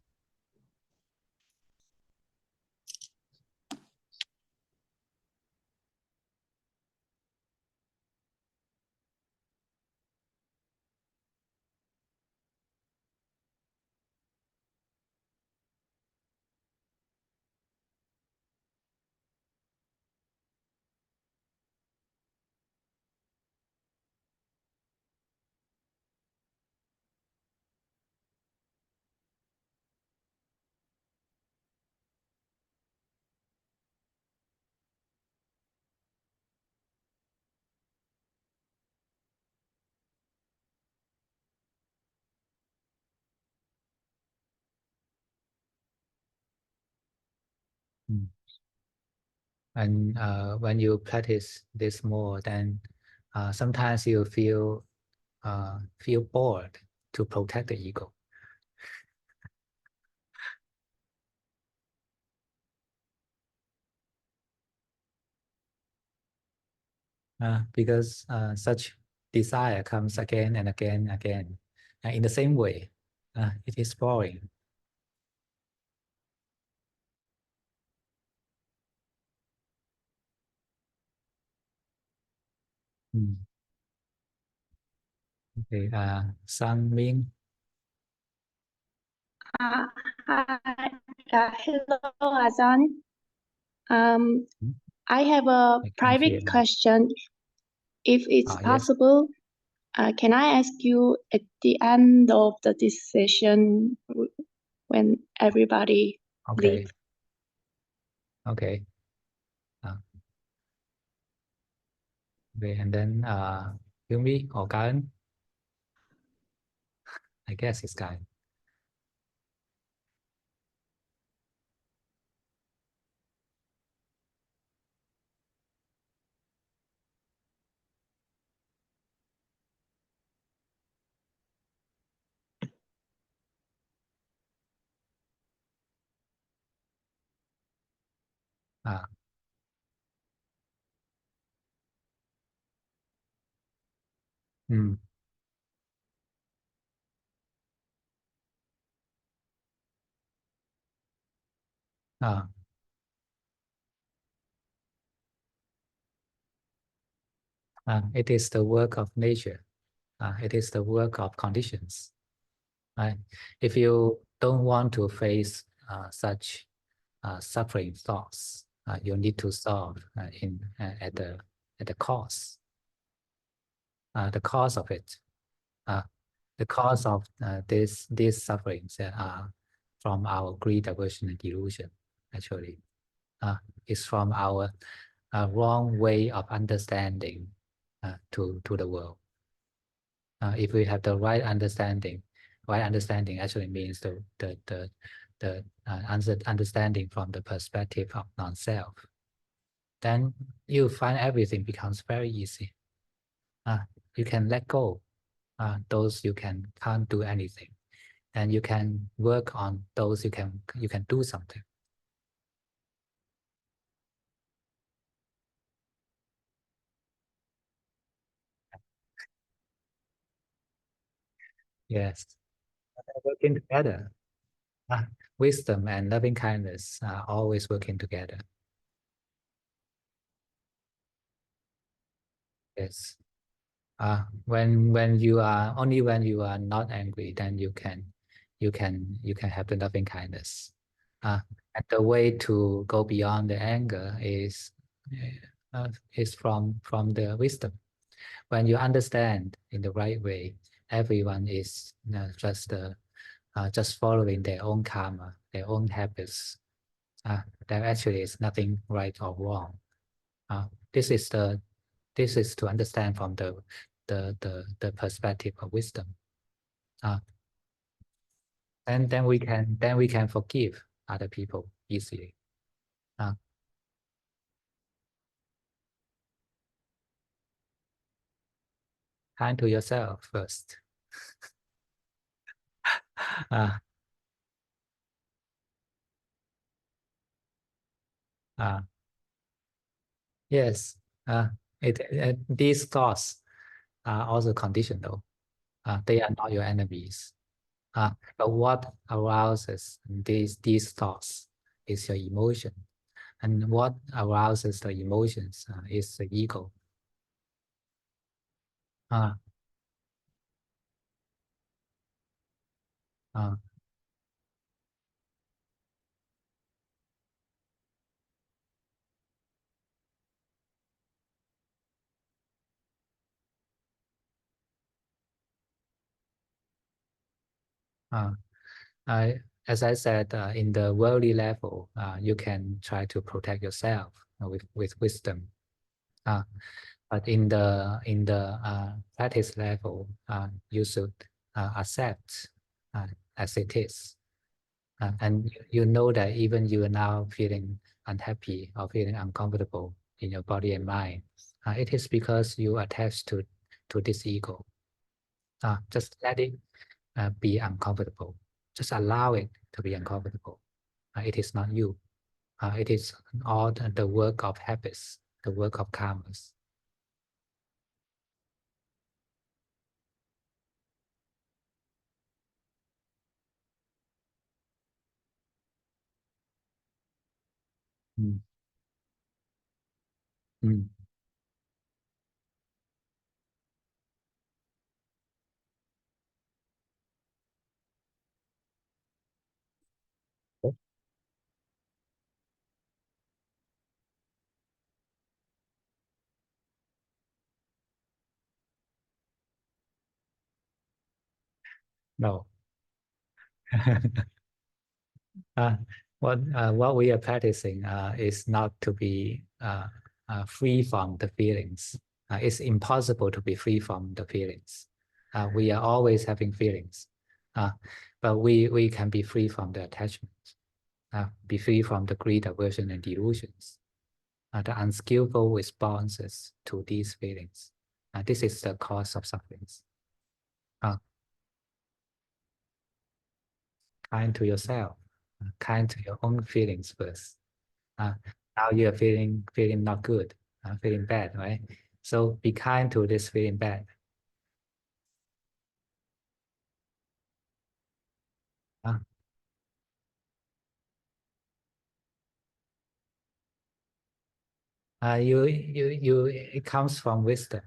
And when you practice this more, then sometimes you feel bored to protect the ego. Because such desire comes again and again and again. In the same way, it is boring. Okay, Sang Ming. Hi, hello, Ajahn. I have a I can hear private you. question. If it's Yes. possible, can I ask you at the end of this session when everybody Okay. leave? Okay. Okay, and then Yumi or Karan? I guess it's Karan. Ah. Mm. It is the work of nature. It is the work of conditions. Right? If you don't want to face such suffering thoughts, you need to solve at the cause. The cause of it. The cause of these sufferings are from our greed, aversion, and delusion. Actually, it's from our wrong way of understanding to the world. If we have the right understanding actually means the understanding from the perspective of non-self. Then you find everything becomes very easy. You can let go those you can't do anything, and you can work on those you can do something. Yes, working together. Wisdom and loving kindness are always working together. Yes. When you are only when you are not angry, then you can have the loving kindness. And the way to go beyond the anger is from the wisdom. When you understand in the right way, everyone is just following their own karma, their own habits. There actually is nothing right or wrong. This is to understand from the perspective of wisdom. And then we can forgive other people easily. Kind to yourself first. uh, uh, yes, these thoughts are also conditional. They are not your enemies. But what arouses these thoughts is your emotion. And what arouses the emotions is the ego. Uh, uh, uh, I, as I said, in the worldly level, you can try to protect yourself with wisdom. But in the practice level, you should accept as it is. And you know that even you are now feeling unhappy or feeling uncomfortable in your body and mind, it is because you attach to this ego. Just let it be uncomfortable. Just allow it to be uncomfortable. It is not you. It is all the work of habits, the work of karmas. Mm. Mm. No. uh, what we are practicing is not to be free from the feelings. It's impossible to be free from the feelings. We are always having feelings, but we can be free from the attachments, be free from the greed, aversion, and delusions, the unskillful responses to these feelings. This is the cause of sufferings. Kind to yourself, kind to your own feelings first. Now you are feeling not good, feeling bad, right? So be kind to this feeling bad. Uh, It comes from wisdom.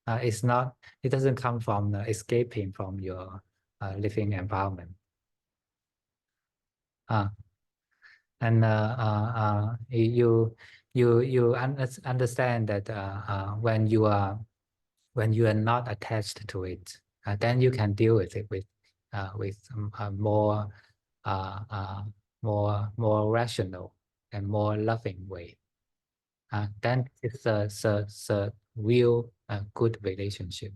It's not. It doesn't come from escaping from your living environment. And you understand that when you are not attached to it, then you can deal with it with more more rational and more loving way. Then it's a real good relationship.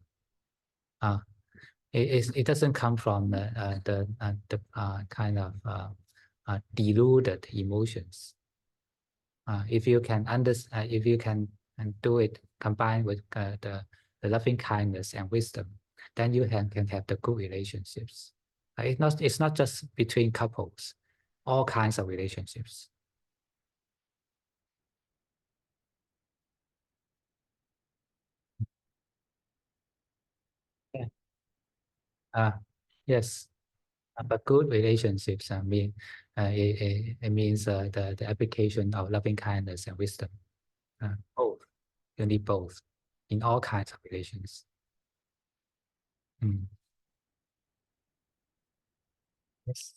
It doesn't come from the kind of deluded emotions. If you can if you can do it combined with the loving kindness and wisdom, then you can have the good relationships. It's not just between couples, all kinds of relationships. Yeah. Yes. But good relationships it means the application of loving kindness and wisdom. Both. You need both in all kinds of relations. Yes.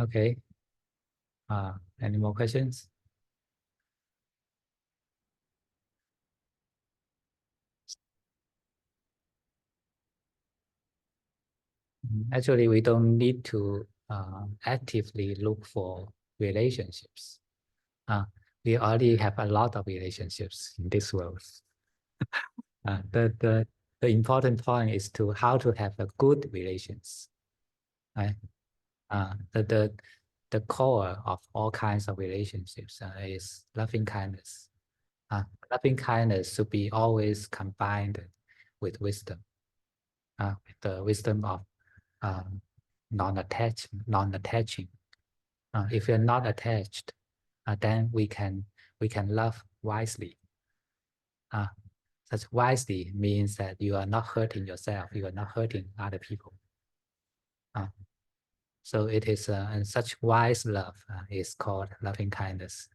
Okay. Any more questions? Actually, we don't need to actively look for relationships. We already have a lot of relationships in this world. The important point is to how to have a good relations. Right? The core of all kinds of relationships is loving kindness. Loving kindness should be always combined with wisdom. With the wisdom of non-attaching. If you're not attached, then we can love wisely. Such wisely means that you are not hurting yourself, you are not hurting other people. So it is and such wise love is called loving kindness.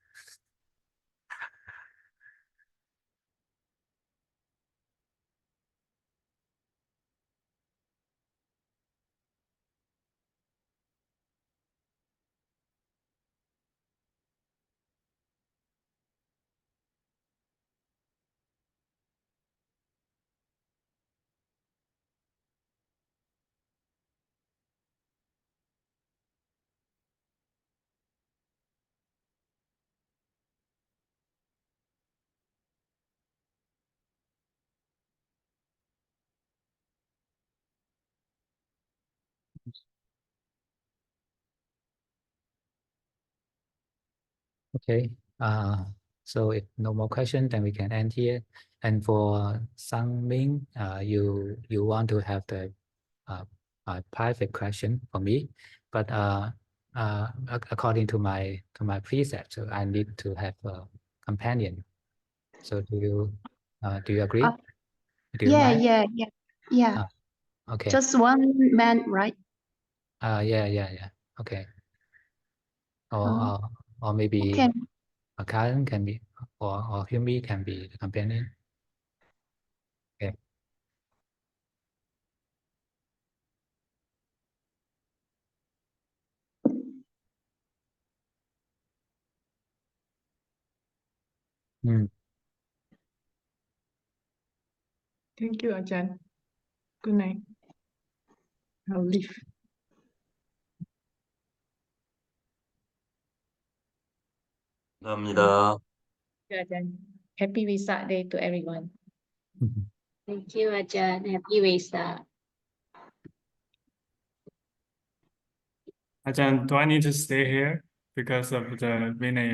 Okay. So if no more question, then we can end here. And for Sang Ming, you want to have the private question for me, but according to my precept, so I need to have a companion. So do you agree? Do you mind? Yeah. Okay. Just one man, right? Yeah. Okay. Or maybe Okay. Karen can be, or Humi can be the companion. Okay. Thank you, Ajahn. Good night. I'll leave. 감사합니다. Ajahn. Happy Vesak Day to everyone. Thank you, Ajahn. Happy Vesak. Ajahn, do I need to stay here because of the Vinaya?